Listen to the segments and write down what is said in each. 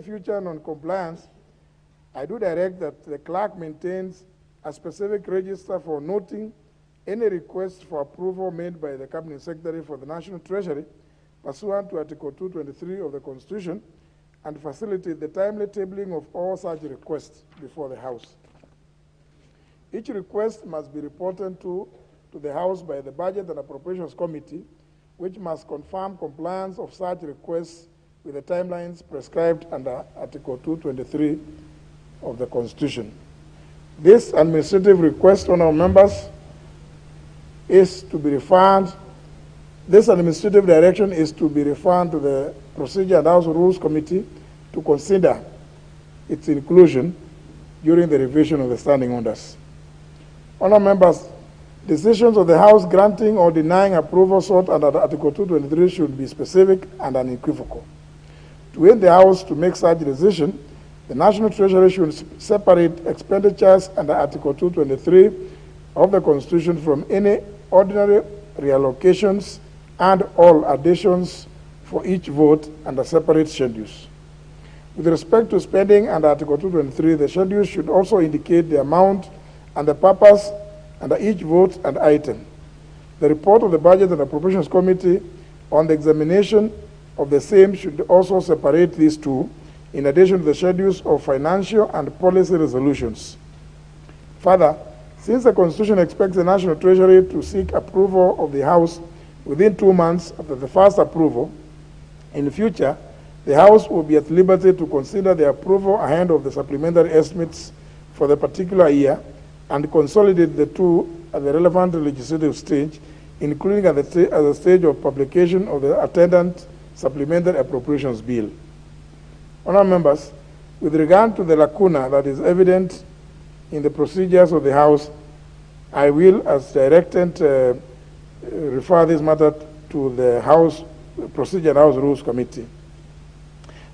future non-compliance, I do direct that the clerk maintains a specific register for noting any request for approval made by the Cabinet Secretary for the National Treasury pursuant to Article 223 of the Constitution and facilitate the timely tabling of all such requests before the House. Each request must be reported to the House by the Budget and Appropriations Committee, which must confirm compliance of such requests with the timelines prescribed under Article 223 of the Constitution. This administrative request, honourable members, is to be referred. This administrative direction is to be referred to the Procedure and House Rules Committee to consider its inclusion during the revision of the standing orders. Honourable members, decisions of the House granting or denying approval sought under Article 223 should be specific and unequivocal. To aid the House to make such decision, the National Treasury should separate expenditures under Article 223 of the Constitution from any ordinary reallocations and all additions for each vote under separate schedules. With respect to spending under Article 223, the schedule should also indicate the amount and the purpose under each vote and item. The report of the Budget and Appropriations Committee on the examination of the same should also separate these two, in addition to the schedules of financial and policy resolutions. Further, since the Constitution expects the National Treasury to seek approval of the House within 2 months after the first approval, in the future, the House will be at liberty to consider the approval ahead of the supplementary estimates for the particular year and consolidate the two at the relevant legislative stage, including at the stage of publication of the attendant supplementary appropriations bill. Honourable members, with regard to the lacuna that is evident in the procedures of the House, I will, as directed, refer this matter to the House Procedure and House Rules Committee.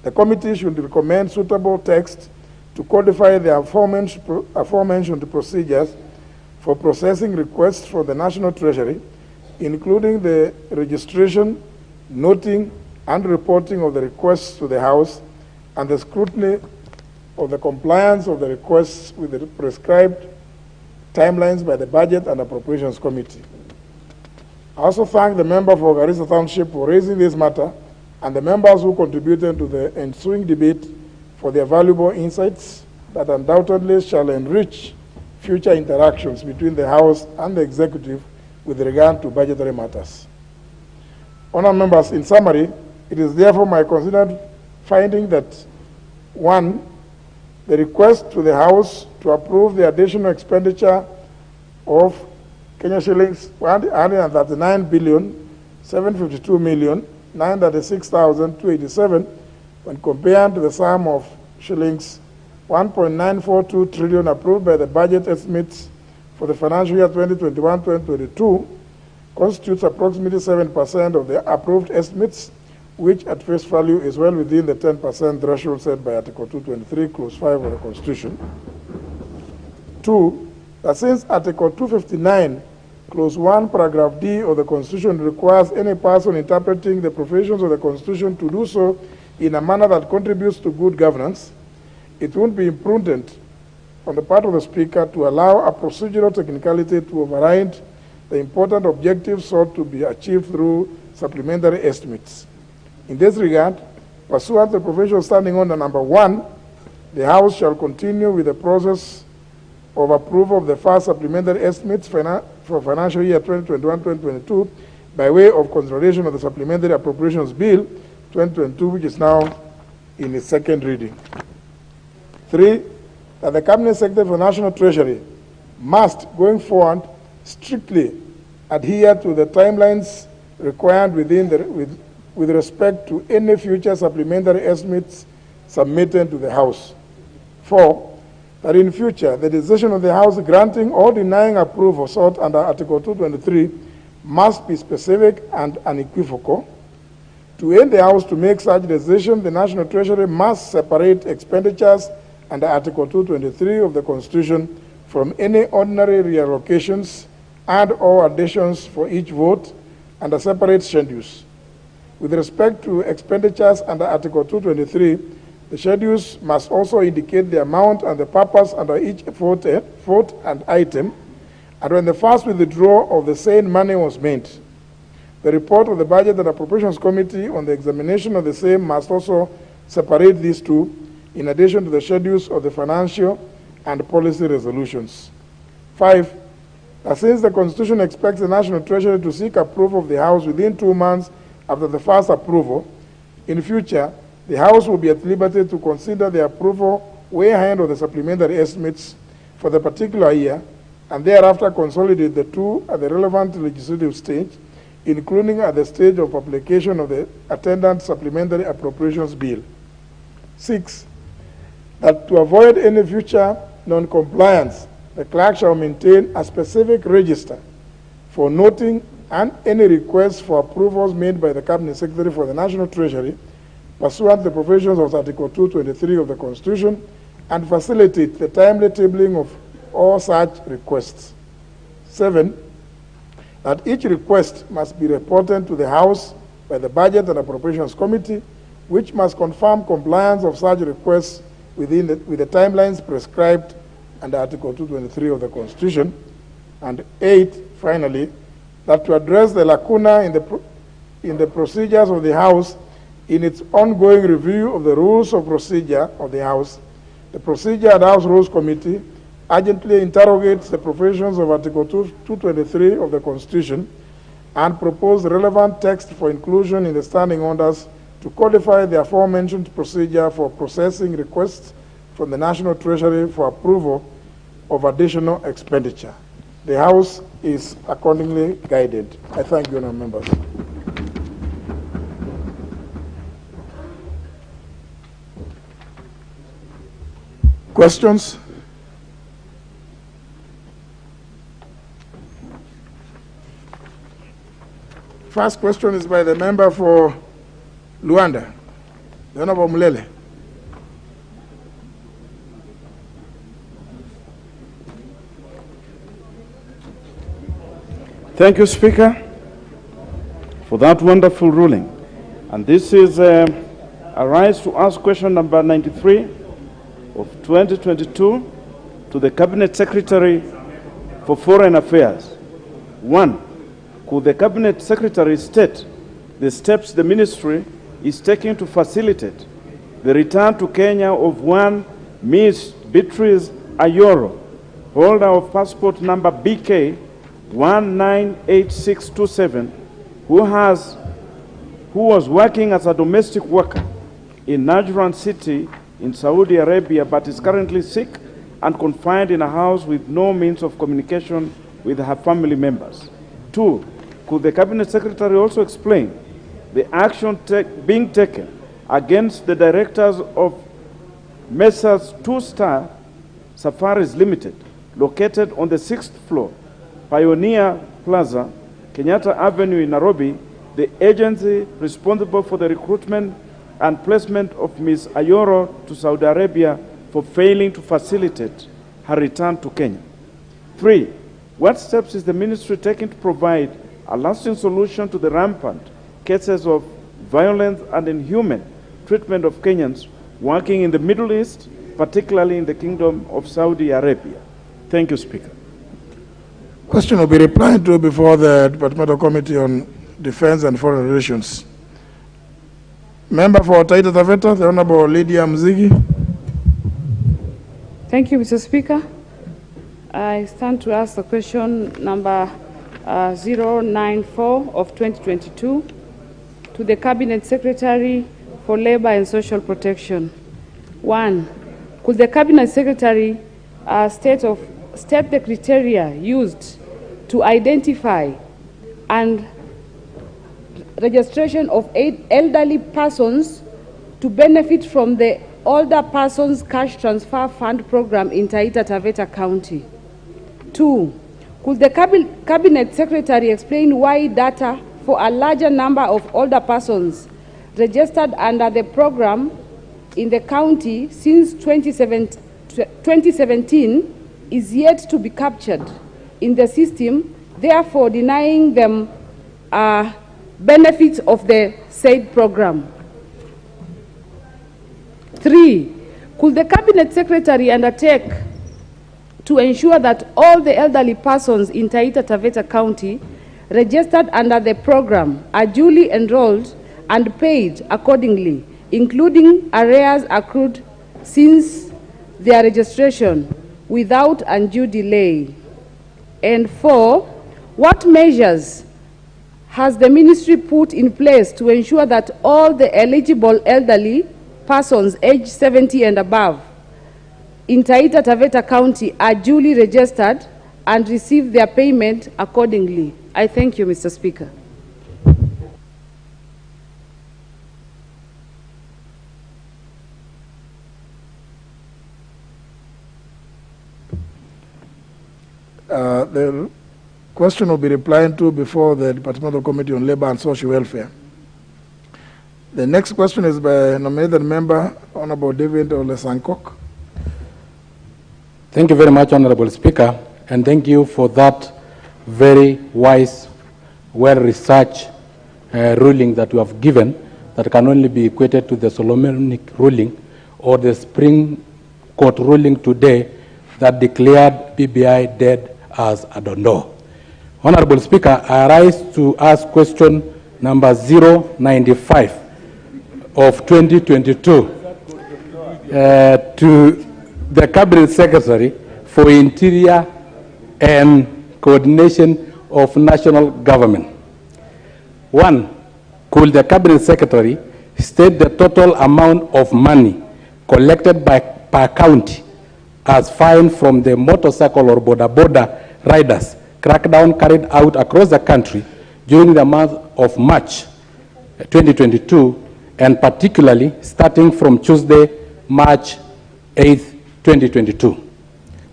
The committee should recommend suitable text to codify the aforementioned procedures for processing requests from the National Treasury, including the registration, noting, and reporting of the requests to the House, and the scrutiny of the compliance of the requests with the prescribed timelines by the Budget and Appropriations Committee. I also thank the member for Garissa Township for raising this matter and the members who contributed to the ensuing debate for their valuable insights that undoubtedly shall enrich future interactions between the House and the Executive with regard to budgetary matters. Honourable members, in summary, it is therefore my considered finding that 1, the request to the House to approve the additional expenditure of Kenya shillings 139,752,936,287 when compared to the sum of shillings 1.942 trillion approved by the budget estimates for the financial year 2021-2022 constitutes approximately 7% of the approved estimates, which at face value is well within the 10% threshold set by Article 223, Clause 5 of the Constitution. 2, that since Article 259, Clause 1, Paragraph D of the Constitution requires any person interpreting the provisions of the Constitution to do so in a manner that contributes to good governance, it won't be imprudent on the part of the Speaker to allow a procedural technicality to override the important objectives sought to be achieved through supplementary estimates. In this regard, pursuant to the provision standing under number 1, the House shall continue with the process of approval of the first supplementary estimates for financial year 2021-2022 by way of consideration of the Supplementary Appropriations Bill 2022, which is now in its second reading. 3, that the Cabinet Secretary for National Treasury must, going forward, strictly adhere to the timelines required with respect to any future supplementary estimates submitted to the House. 4, that in future, the decision of the House granting or denying approval sought under Article 223 must be specific and unequivocal. To aid the House to make such decision, the National Treasury must separate expenditures under Article 223 of the Constitution from any ordinary reallocations and or additions for each vote under separate schedules. With respect to expenditures under Article 223, The schedules must also indicate the amount and the purpose under each vote and item, and when the first withdrawal of the same money was made. The report of the Budget and Appropriations Committee on the examination of the same must also separate these two, in addition to the schedules of the financial and policy resolutions. 5, that since the Constitution expects the National Treasury to seek approval of the House within 2 months after the first approval, in future, the House will be at liberty to consider the approval way ahead of the supplementary estimates for the particular year, and thereafter consolidate the two at the relevant legislative stage, including at the stage of publication of the attendant supplementary appropriations bill. 6, that to avoid any future non-compliance, the clerk shall maintain a specific register for noting and any requests for approvals made by the Cabinet Secretary for the National Treasury pursuant to the provisions of Article 223 of the Constitution, and facilitate the timely tabling of all such requests. 7, that each request must be reported to the House by the Budget and Appropriations Committee, which must confirm compliance of such requests with the timelines prescribed under Article 223 of the Constitution. And 8, finally, that to address the lacuna in the procedures of the House in its ongoing review of the rules of procedure of the House, the Procedure and House Rules Committee urgently interrogates the provisions of Article 223 of the Constitution and propose relevant text for inclusion in the standing orders to codify the aforementioned procedure for processing requests from the National Treasury for approval of additional expenditure. The House is accordingly guided. I thank you, honourable members. Questions? First question is by the member for Luanda, the Honourable Mulele. Thank you, Speaker, for that wonderful ruling. And this is a rise to ask question number 93 of 2022 to the Cabinet Secretary for Foreign Affairs. 1. Could the Cabinet Secretary state the steps the Ministry is taking to facilitate the return to Kenya of one Miss Beatrice Ayoro, holder of passport number BK 198627, who was working as a domestic worker in Najran City in Saudi Arabia, but is currently sick and confined in a house with no means of communication with her family members. 2, could the Cabinet Secretary also explain the action being taken against the directors of Messrs. 2-Star Safaris Limited, located on the 6th floor, Pioneer Plaza, Kenyatta Avenue in Nairobi, the agency responsible for the recruitment and placement of Ms. Ayoro to Saudi Arabia for failing to facilitate her return to Kenya? 3, what steps is the Ministry taking to provide a lasting solution to the rampant cases of violence and inhuman treatment of Kenyans working in the Middle East, particularly in the Kingdom of Saudi Arabia? Thank you, Speaker. Question will be replied to before the Departmental Committee on Defense and Foreign Relations. Member for Taita Taveta, the Honorable Lydia Mzigi. Thank you, Mr. Speaker. I stand to ask the question number 094 of 2022 to the Cabinet Secretary for Labor and Social Protection. 1. Could the Cabinet Secretary state the criteria used to identify and registration of elderly persons to benefit from the Older Persons Cash Transfer Fund program in Taita Taveta County? 2. Could the Cabinet Secretary explain why data for a larger number of older persons registered under the program in the county since 2017 is yet to be captured in the system, therefore denying them benefits of the said program? 3. Could the Cabinet Secretary undertake to ensure that all the elderly persons in Taita Taveta County registered under the program are duly enrolled and paid accordingly, including arrears accrued since their registration, without undue delay? And 4, what measures has the ministry put in place to ensure that all the eligible elderly persons aged 70 and above in Taita Taveta County are duly registered and receive their payment accordingly? I thank you, Mr. Speaker. The question will be replied to before the Departmental Committee on Labor and Social Welfare. The next question is by nominated member, Honorable David Olesankok. Thank you very much, Honorable Speaker, and thank you for that very wise, well-researched ruling that you have given that can only be equated to the Solomonic ruling or the Supreme Court ruling today that declared BBI dead as a dondo. Honorable Speaker, I rise to ask question number 095 of 2022 to the Cabinet Secretary for Interior and Coordination of National Government. 1, could the Cabinet Secretary state the total amount of money collected per county as fine from the motorcycle or border riders crackdown carried out across the country during the month of March 2022, and particularly starting from Tuesday, March 8th, 2022.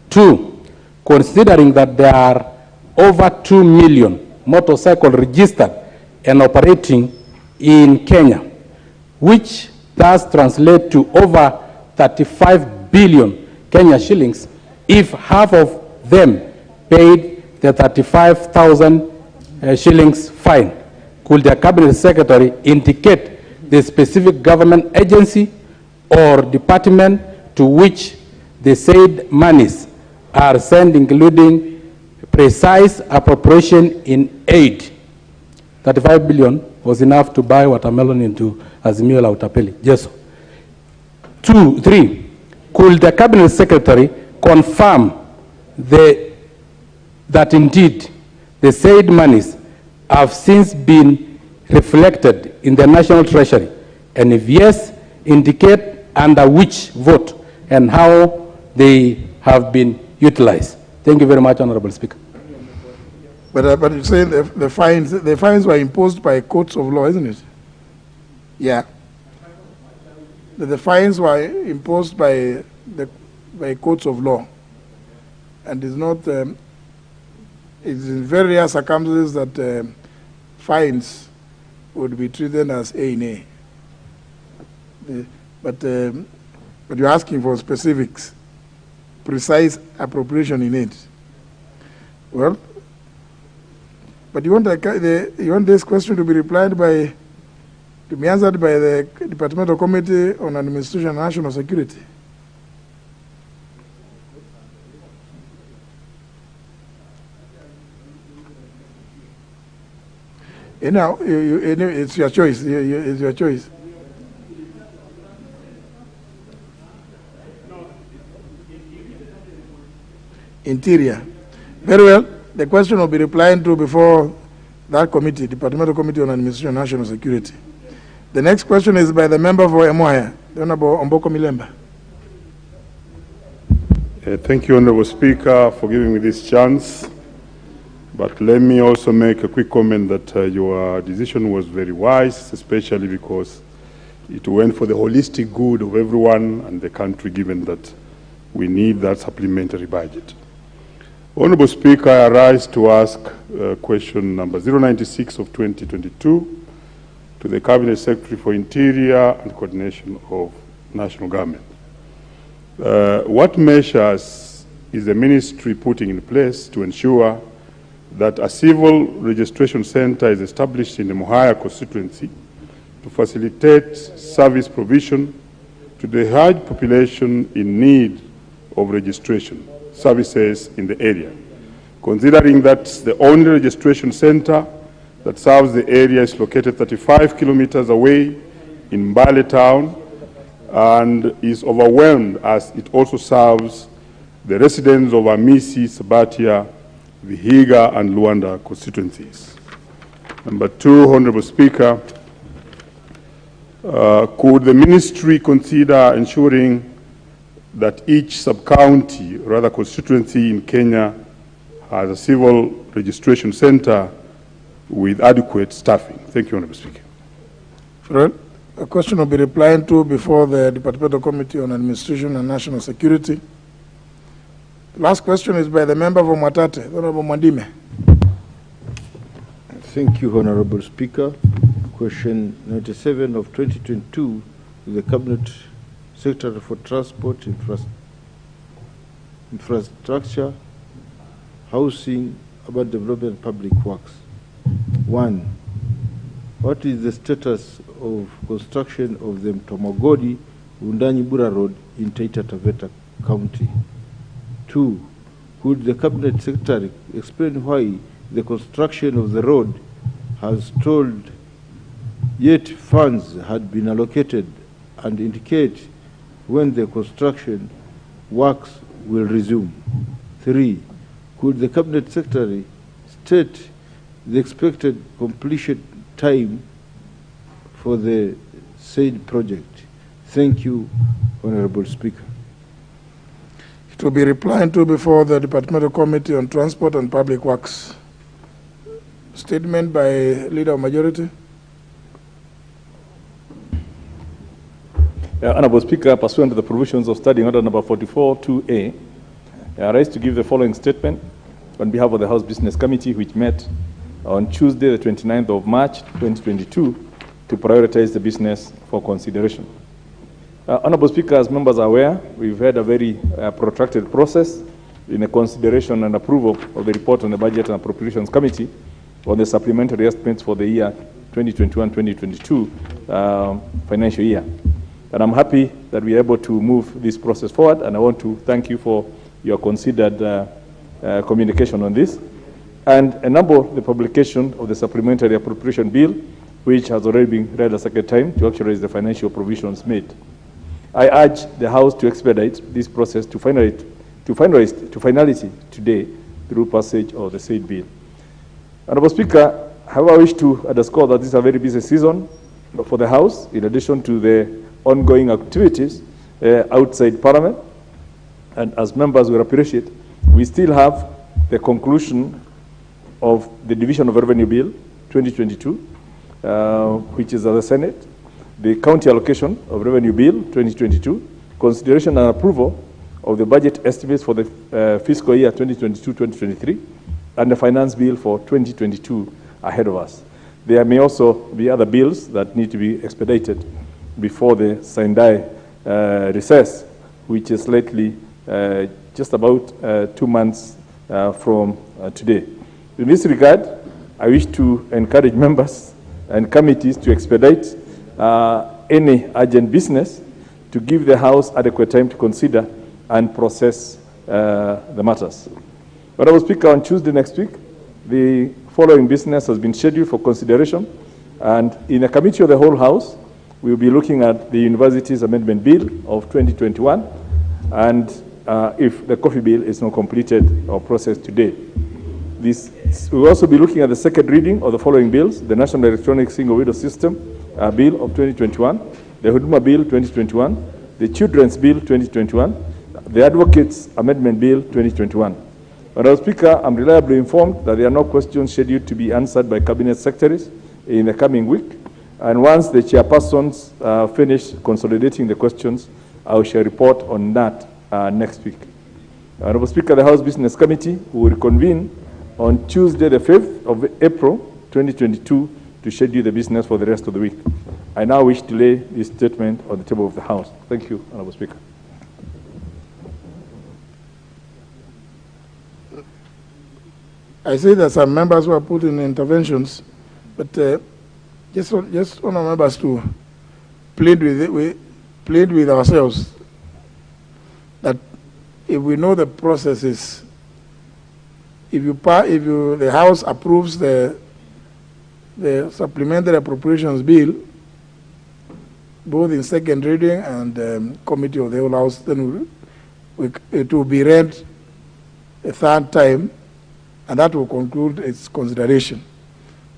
2, considering that there are over 2 million motorcycles registered and operating in Kenya, which thus translate to over 35 billion Kenya shillings, if half of them paid the 35,000 shillings fine, could the Cabinet Secretary indicate the specific government agency or department to which the said monies are sent, including precise appropriation in aid? 35 billion was enough to buy watermelon into Azimio la Utapeli. Yes. 2, 3, could the Cabinet Secretary confirm that indeed the said monies have since been reflected in the National Treasury, and if yes, indicate under which vote and how they have been utilized? Thank you very much, Honorable Speaker. But you say the fines were imposed by courts of law, isn't it? Yeah. The fines were imposed by courts of law, and it's not. It's in very rare circumstances that fines would be treated as A&A. But you're asking for specifics, precise appropriation in it. Well, but you want this question to be answered by the Departmental Committee on Administration and National Security. You know, it's your choice. It's your choice. Interior. Very well. The question will be replied to before that committee, Departmental Committee on Administration and National Security. The next question is by the member for Emoya, the Honorable Omboko Milemba. Thank you, Honorable Speaker, for giving me this chance. But let me also make a quick comment that your decision was very wise, especially because it went for the holistic good of everyone and the country, given that we need that supplementary budget. Honorable Speaker, I rise to ask question number 096 of 2022 to the Cabinet Secretary for Interior and Coordination of National Government. What measures is the ministry putting in place to ensure that a civil registration center is established in the Mohaya constituency to facilitate service provision to the large population in need of registration services in the area. Considering that the only registration center that serves the area is located 35 kilometers away in Mbale town and is overwhelmed as it also serves the residents of Amisi, Sabatia, Vihiga, and Luanda constituencies. Number two, Honorable Speaker, could the ministry consider ensuring that each sub-county, rather constituency in Kenya, has a civil registration center with adequate staffing? Thank you, Honorable Speaker. Fred, a question will be replied to before the Departmental Committee on Administration and National Security. Last question is by the member for Mwatate, Honorable Mwandime. Thank you, Honorable Speaker. Question 97 of 2022 to the Cabinet Secretary for Transport, Infrastructure, Housing, Urban Development, and Public Works. 1. What is the status of construction of the Mtomogodi Undani-Bura Road in Taita Taveta County? 2. Could the Cabinet Secretary explain why the construction of the road has stalled, yet funds had been allocated, and indicate when the construction works will resume? 3. Could the Cabinet Secretary state the expected completion time for the said project? Thank you, Honorable Speaker. It will be replied to before the Departmental Committee on Transport and Public Works. Statement by Leader of Majority. Honorable Speaker, pursuant to the provisions of Standing Order number 44-2A, I rise to give the following statement on behalf of the House Business Committee, which met on Tuesday, the 29th of March, 2022, to prioritize the business for consideration. Honorable Speaker, as members are aware, we've had a very protracted process in the consideration and approval of the report on the Budget and Appropriations Committee on the supplementary estimates for the year 2021-2022 financial year. And I'm happy that we are able to move this process forward, and I want to thank you for your considered communication on this. And a number of the publication of the Supplementary Appropriation Bill, which has already been read a second time to actualize the financial provisions made. I urge the House to expedite this process to finality today through passage of the said bill. Honorable Speaker, however, I wish to underscore that this is a very busy season for the House, in addition to the ongoing activities outside Parliament. And as members will appreciate, we still have the conclusion of the Division of Revenue Bill 2022, which is at the Senate, the County Allocation of Revenue Bill 2022, consideration and approval of the budget estimates for the fiscal year 2022-2023, and the Finance Bill for 2022 ahead of us. There may also be other bills that need to be expedited before the Sindai recess, which is lately just about 2 months from today. In this regard, I wish to encourage members and committees to expedite any urgent business to give the House adequate time to consider and process the matters. Honorable Speaker, on Tuesday next week, the following business has been scheduled for consideration, and in a committee of the whole House, we will be looking at the Universities Amendment Bill of 2021, and if the coffee bill is not completed or processed today. We will also be looking at the second reading of the following bills: the National Electronic Single Window System Bill of 2021, the Huduma Bill 2021, the Children's Bill 2021, the Advocates Amendment Bill 2021. Madam Speaker, I'm reliably informed that there are no questions scheduled to be answered by Cabinet Secretaries in the coming week, and once the chairpersons finish consolidating the questions, I shall report on that next week. Honorable Speaker, the House Business Committee will reconvene on Tuesday, the 5th of April, 2022, to schedule the business for the rest of the week. I now wish to lay this statement on the table of the House. Thank you, Honorable Speaker. I see that some members who are put in interventions, but just want our members to plead with plead with ourselves that if we know the process is, if the House approves the supplementary appropriations bill, both in second reading and committee of the whole House, then it will be read a third time, and that will conclude its consideration.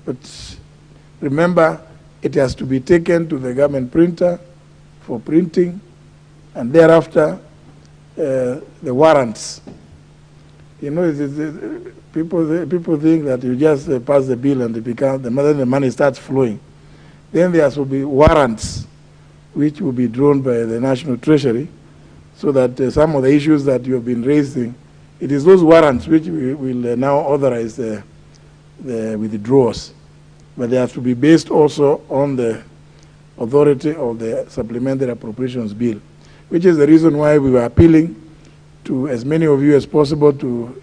But remember, it has to be taken to the government printer for printing, and thereafter the warrants. You know, people think that you just pass the bill and the money starts flowing. Then there will be warrants, which will be drawn by the National Treasury, so that some of the issues that you have been raising, it is those warrants which will now authorize the withdrawals. But they have to be based also on the authority of the Supplementary Appropriations Bill, which is the reason why we were appealing to as many of you as possible to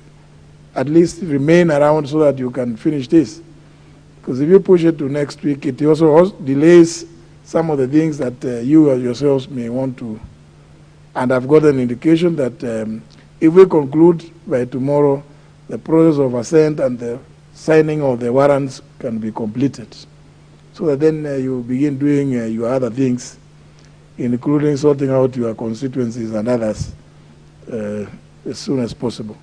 at least remain around so that you can finish this. Because if you push it to next week, it also delays some of the things that you yourselves may want to. And I've got an indication that if we conclude by tomorrow, the process of assent and the signing of the warrants can be completed. So that then you begin doing your other things, including sorting out your constituencies and others as soon as possible.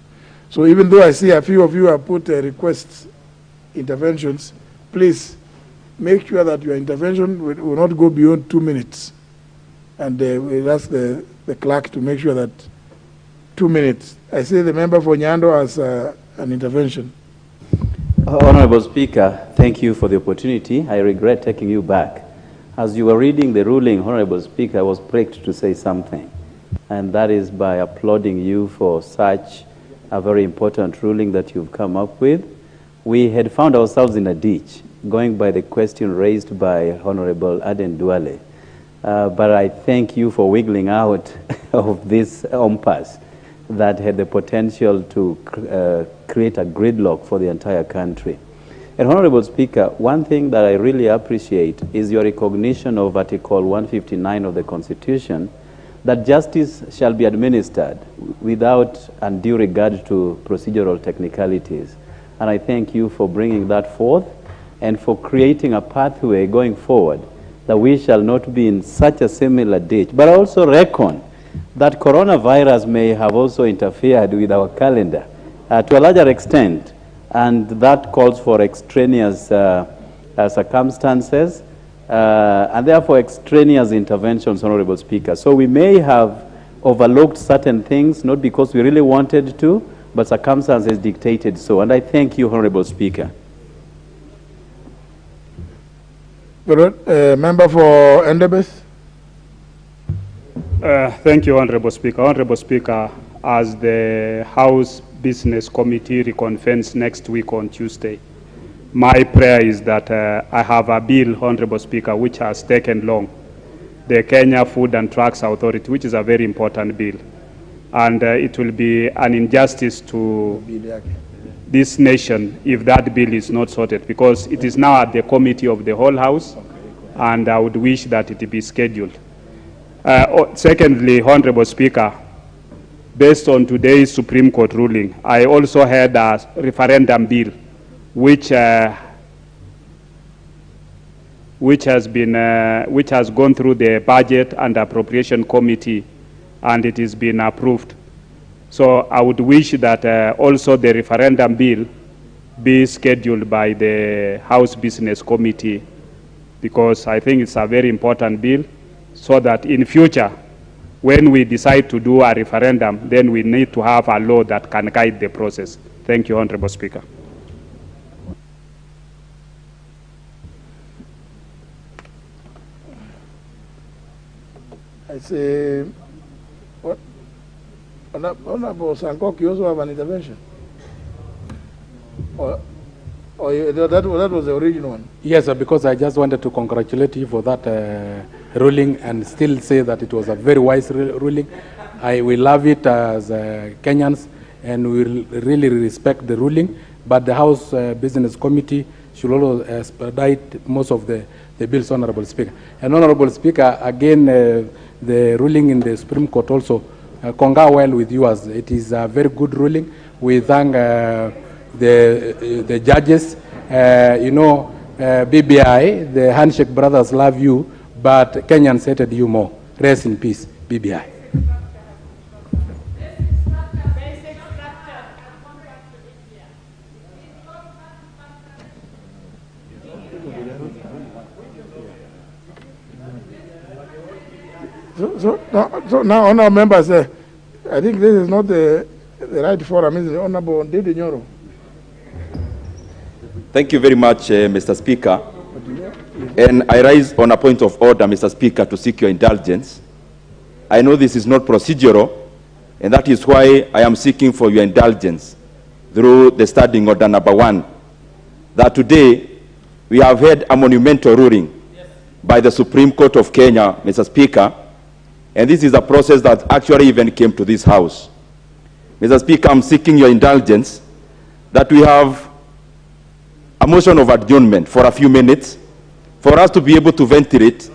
So even though I see a few of you have put requests, interventions, please make sure that your intervention will not go beyond 2 minutes. And we'll ask the clerk to make sure that 2 minutes. I see the member for Nyando has an intervention. Honorable Speaker, thank you for the opportunity. I regret taking you back. As you were reading the ruling, Honorable Speaker, I was pricked to say something, and that is by applauding you for such a very important ruling that you've come up with. We had found ourselves in a ditch, going by the question raised by Honorable Aden Duale. But I thank you for wiggling out of this impasse that had the potential to create a gridlock for the entire country. And Honorable Speaker, one thing that I really appreciate is your recognition of Article 159 of the Constitution, that justice shall be administered without undue regard to procedural technicalities. And I thank you for bringing that forth and for creating a pathway going forward that we shall not be in such a similar ditch. But I also reckon that coronavirus may have also interfered with our calendar to a larger extent, and that calls for extraneous circumstances and therefore extraneous interventions, Honorable Speaker. So we may have overlooked certain things, not because we really wanted to, but circumstances dictated so. And I thank you, Honorable Speaker. Member for Endebeth. Thank you, Honorable Speaker. Honorable Speaker, as the House Business Committee reconvenes next week on Tuesday, my prayer is that I have a bill, Honorable Speaker, which has taken long, the Kenya Food and Drugs Authority, which is a very important bill. And it will be an injustice to this nation if that bill is not sorted, because it is now at the committee of the whole House, and I would wish that it be scheduled. Secondly, Honorable Speaker, based on today's Supreme Court ruling, I also had a referendum bill which has gone through the Budget and Appropriation Committee, and it has been approved. So I would wish that also the referendum bill be scheduled by the House Business Committee, because I think it's a very important bill, so that in future, when we decide to do a referendum, then we need to have a law that can guide the process. Thank you, Honorable Speaker. I say, what? Honorable Sankok, you also have an intervention? That was the original one? Yes, because I just wanted to congratulate you for that ruling and still say that it was a very wise ruling. We love it as Kenyans, and we really respect the ruling. But the House Business Committee should also expedite most of the bills, Honorable Speaker. And Honorable Speaker, again, the ruling in the Supreme Court also concur well with you, as it is a very good ruling. We thank the judges. BBI, the handshake brothers love you, but Kenyans hated you more. Rest in peace, BBI. So now, honourable members, I think this is not the right forum, is it? Honourable Ndindi Nyoro. Thank you very much, Mr. Speaker. And I rise on a point of order, Mr. Speaker, to seek your indulgence. I know this is not procedural, and that is why I am seeking for your indulgence through the standing order number 1, that today we have had a monumental ruling by the Supreme Court of Kenya, Mr. Speaker, and this is a process that actually even came to this House. Mr. Speaker, I'm seeking your indulgence that we have a motion of adjournment for a few minutes for us to be able to ventilate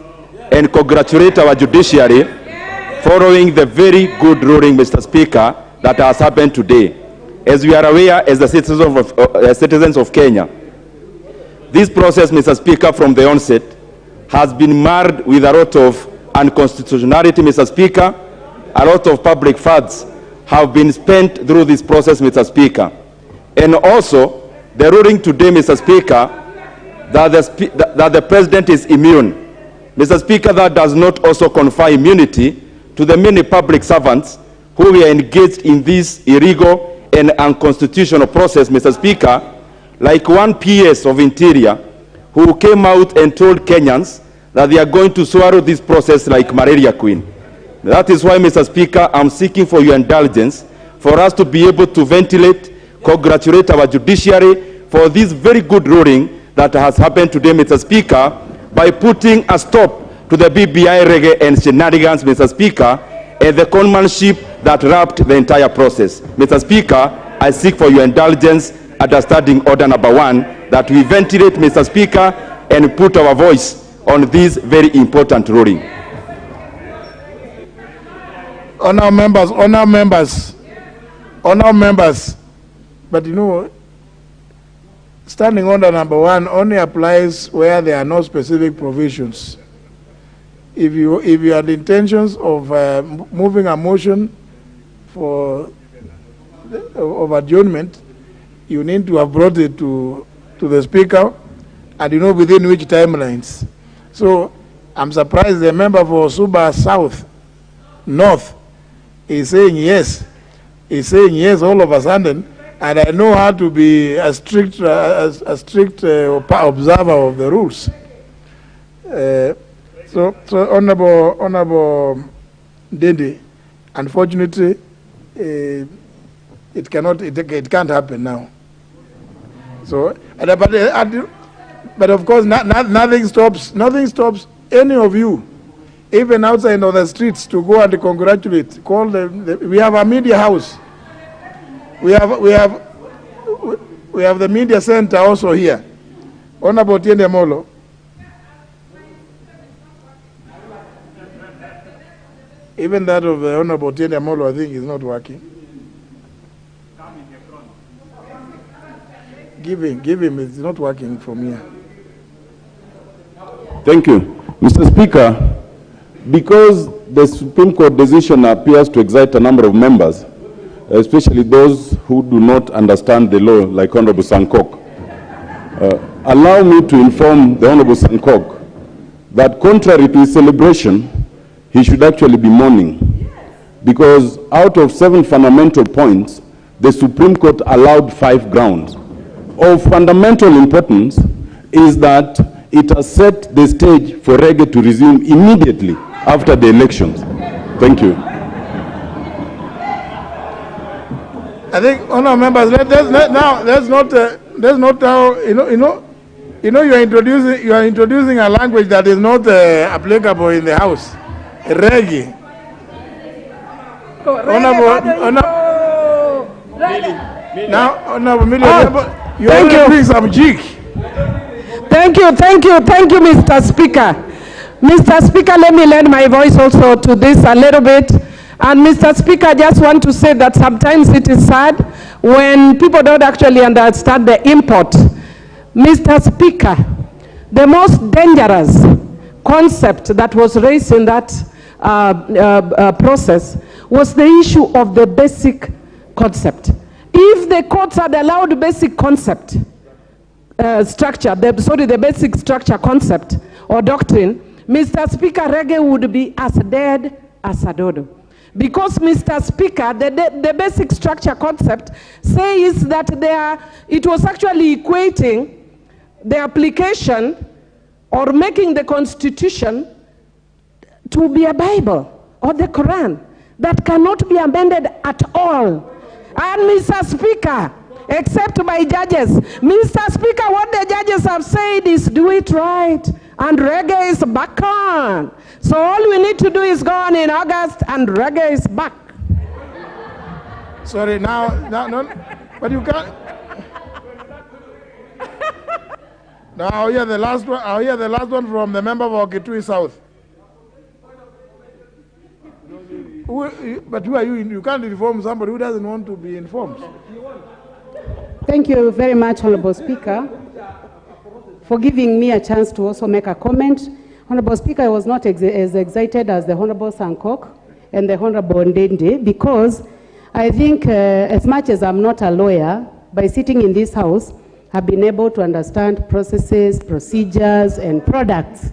and congratulate our judiciary following the very good ruling, Mr. Speaker, that has happened today. As we are aware, as the citizens of Kenya, this process, Mr. Speaker, from the onset has been marred with a lot of unconstitutionality, Mr. Speaker. A lot of public funds have been spent through this process, Mr. Speaker. And also, the ruling today, Mr. Speaker, that the President is immune. Mr. Speaker, that does not also confer immunity to the many public servants who were engaged in this illegal and unconstitutional process, Mr. Speaker, like one PS of Interior who came out and told Kenyans that they are going to swallow this process like malaria queen. That is why, Mr. Speaker, I'm seeking for your indulgence for us to be able to ventilate, congratulate our judiciary for this very good ruling that has happened today, Mr. Speaker, by putting a stop to the BBI reggae and shenanigans, Mr. Speaker, and the conmanship that wrapped the entire process. Mr. Speaker, I seek for your indulgence at the standing order number 1 that we ventilate, Mr. Speaker, and put our voice on this very important ruling. Honourable members, but you know, standing order number 1 only applies where there are no specific provisions. If you had intentions of moving a motion of adjournment, you need to have brought it to the Speaker, and you know within which timelines. So I'm surprised the member for Suba South, North, is saying yes. He's saying yes all of a sudden, and I know how to be a strict observer of the rules. So Honorable Ndindi, unfortunately, it can't happen now. So, but of course, nothing stops any of you, even outside on the streets, to go and congratulate. We have a media house. We have the media center also here. Honorable Tiende Molo. Even that of the Honorable Tiende Molo, I think, is not working. Give him, it's not working from here. Thank you. Mr. Speaker, because the Supreme Court decision appears to excite a number of members, especially those who do not understand the law, like Honorable Sankok, allow me to inform the Honorable Sankok that contrary to his celebration, he should actually be mourning, because out of 7 fundamental points, the Supreme Court allowed 5 grounds. Of fundamental importance is that it has set the stage for reggae to resume immediately after the elections. Thank you. I think, honourable members, let's not how you are introducing a language that is not applicable in the house. Reggae. Now, honourable, you are doing some jig. Thank you, Mr. Speaker. Mr. Speaker, let me lend my voice also to this a little bit. And Mr. Speaker, I just want to say that sometimes it is sad when people don't actually understand the import. Mr. Speaker, the most dangerous concept that was raised in that process was the issue of the basic concept. If the courts had allowed basic concept structure, the basic structure concept or doctrine, Mr. Speaker, reggae would be as dead as a dodo. Because, Mr. Speaker, the basic structure concept says that it was actually equating the application or making the Constitution to be a Bible or the Quran that cannot be amended at all. And, Mr. Speaker, except by judges. Mr. Speaker, what the judges have said is do it right. And reggae is back on. So all we need to do is go on in August and reggae is back. Sorry, no, but you can't. Now I'll hear the last one from the member for Kitui South. But who are you? You can't inform somebody who doesn't want to be informed. Thank you very much, Honorable Speaker, for giving me a chance to also make a comment. Honorable Speaker, I was not as excited as the Honorable Sankok and the Honorable Ndende because I think as much as I'm not a lawyer, by sitting in this house, I've been able to understand processes, procedures, and products.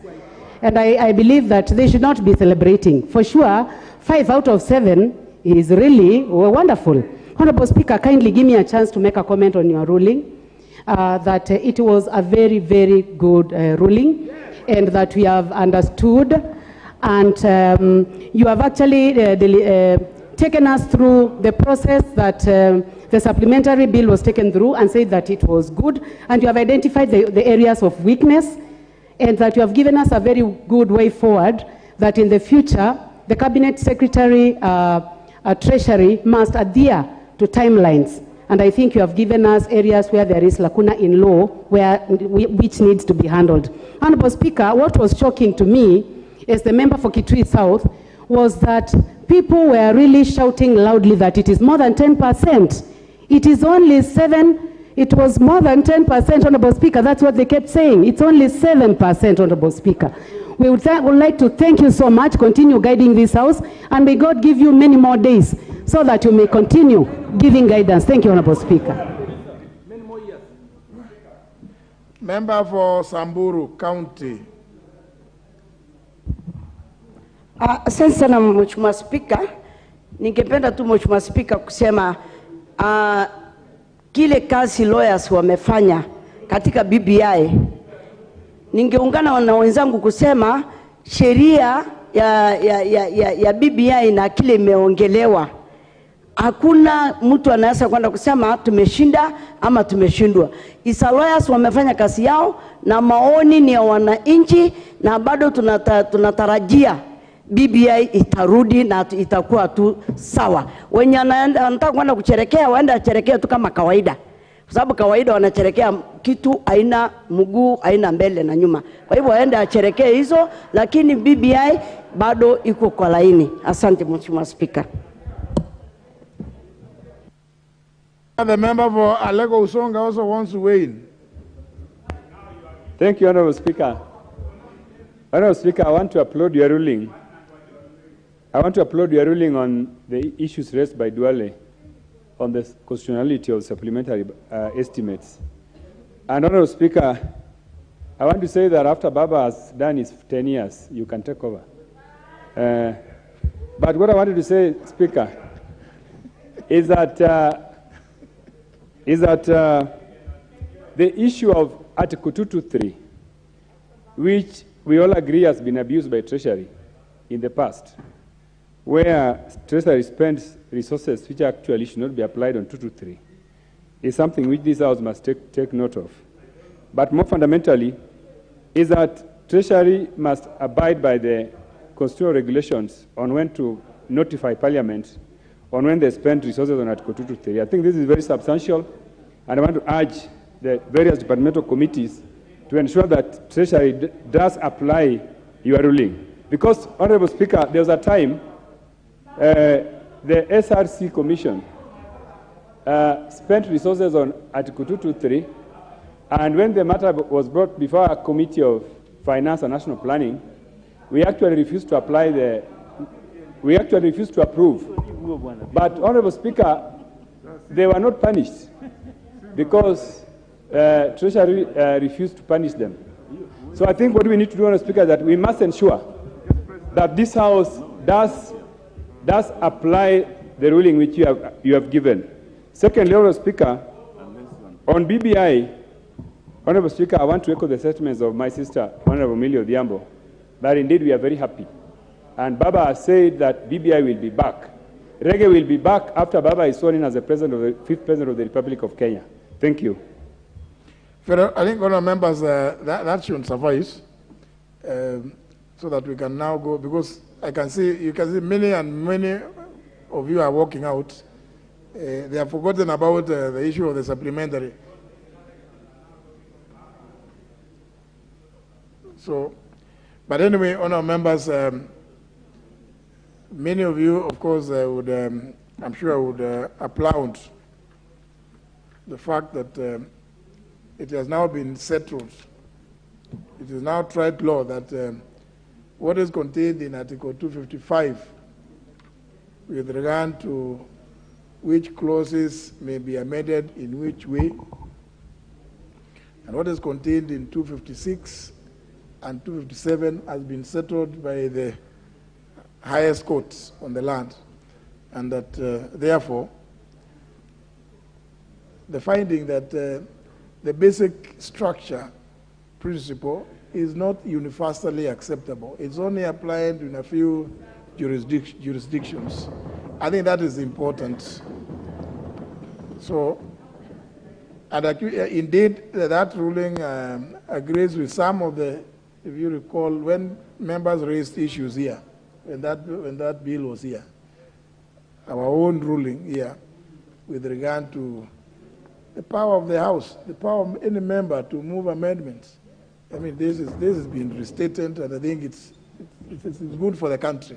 And I believe that they should not be celebrating. For sure, 5 out of 7 is really wonderful. Honorable Speaker, kindly give me a chance to make a comment on your ruling, that it was a very, very good ruling, and that we have understood, and you have actually taken us through the process that the supplementary bill was taken through and said that it was good, and you have identified the areas of weakness, and that you have given us a very good way forward, that in the future, the Cabinet Secretary, Treasury must adhere to timelines. And I think you have given us areas where there is lacuna in law which needs to be handled. Honorable Speaker, what was shocking to me as the member for Kitui South was that people were really shouting loudly that it is more than 10%. It is only 7%. It was more than 10%, Honorable Speaker. That's what they kept saying. It's only 7%, Honorable Speaker. We would like to thank you so much. Continue guiding this house, and may God give you many more days so that you may continue giving guidance. Thank you, Honorable Speaker. Member for Samburu County. Asante sana Mheshimiwa Spika. Ningependa tu Mheshimiwa Spika kusema kile kazi lawyers wamefanya katika BBI. Ningeungana na wenzangu kusema sheria ya BBI na kile imeongelewa. Hakuna mtu anaweza kwenda kusema tumeshinda ama tumeshindwa. Isa lawyers wamefanya kazi yao na maoni ni ya wananchi, na bado tunatarajia BBI itarudi na itakuwa tu sawa. Wenye wanataka kwenda kucherekea waenda cherekea tu kama kawaida. Kwa sababu kawaida wanacherekea kitu aina mguu, aina mbele na nyuma. Kwa hivyo waenda cherekea hizo, lakini BBI bado iko kwa laini. Asante Mheshimiwa Speaker. The member for Alego Usonga also wants to weigh in. Thank you, Honorable Speaker. Honorable Speaker, I want to applaud your ruling. I want to applaud your ruling on the issues raised by Duale on the constitutionality of supplementary estimates. And Honorable Speaker, I want to say that after Baba has done his 10 years, you can take over. But what I wanted to say, Speaker, is that the issue of Article 223, which we all agree has been abused by Treasury in the past, where Treasury spends resources which actually should not be applied on 223, is something which this House must take note of. But more fundamentally, is that Treasury must abide by the constitutional regulations on when to notify Parliament on when they spend resources on Article 223. I think this is very substantial, and I want to urge the various departmental committees to ensure that Treasury does apply your ruling. Because, Honorable Speaker, there was a time the SRC Commission spent resources on Article 223, and when the matter was brought before a Committee of Finance and National Planning, we actually refused to approve. But, Honorable Speaker, they were not punished because Treasury refused to punish them. So I think what we need to do, Honorable Speaker, is that we must ensure that this House does apply the ruling which you have given. Secondly, Honorable Speaker, on BBI, Honorable Speaker, I want to echo the sentiments of my sister, Honorable Millie Odhiambo, that indeed we are very happy. And Baba has said that BBI will be back. Reggae will be back after Baba is sworn in as the fifth president of the Republic of Kenya. Thank you. I think, honourable members, that should suffice, so that we can now go, because you can see many of you are walking out. They have forgotten about the issue of the supplementary. So, but anyway, honourable members, many of you, of course, would, I'm sure, would applaud the fact that it has now been settled. It is now tried law that what is contained in Article 255 with regard to which clauses may be amended in which way, and what is contained in 256 and 257 has been settled by the highest courts on the land, and that therefore the finding that the basic structure principle is not universally acceptable. It's only applied in a few jurisdictions. I think that is important. So, and indeed, that ruling agrees with some of the, if you recall, when members raised issues here, when that bill was here, our own ruling here with regard to the power of the House, the power of any member to move amendments. I mean, this has been restated, and I think it's good for the country.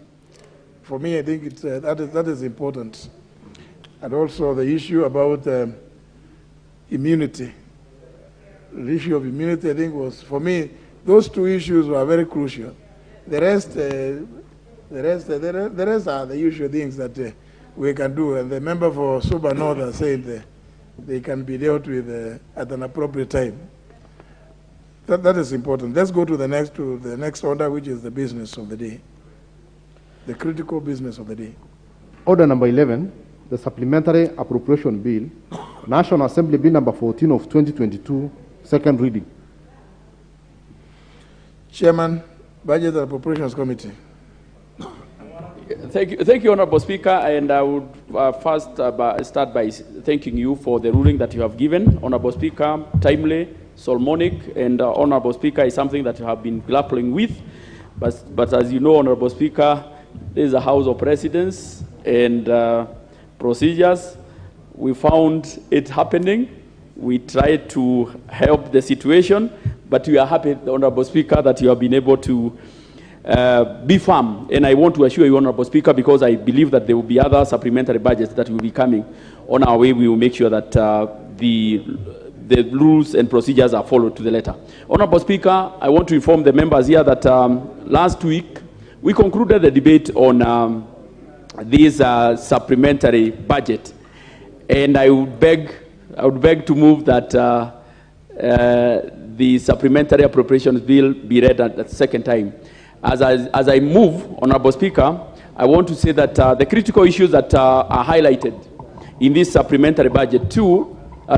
For me, I think that is important. And also the issue about immunity. The issue of immunity, I think, was, for me, those two issues were very crucial. The rest are the usual things that we can do, and the member for Suba North has said they can be dealt with at an appropriate time. That is important. Let's go to the next order, which is the business of the day, the critical business of the day. Order number 11, the Supplementary Appropriation Bill, National Assembly Bill number 14 of 2022, second reading. Chairman, Budget and Appropriations Committee. Thank you, Honorable Speaker, and I would first start by thanking you for the ruling that you have given. Honorable Speaker, timely, Solomonic, and Honorable Speaker, is something that you have been grappling with. But as you know, Honorable Speaker, this is a House of Precedents and procedures. We found it happening. We tried to help the situation, but we are happy, Honorable Speaker, that you have been able to be firm. And I want to assure you, Honorable Speaker, because I believe that there will be other supplementary budgets that will be coming on our way. We will make sure that the rules and procedures are followed to the letter. Honorable Speaker, I want to inform the members here that last week we concluded the debate on this supplementary budget, and I would beg to move that the supplementary appropriations bill be read at the second time. As I move, Honorable Speaker, I want to say that the critical issues that are highlighted in this supplementary budget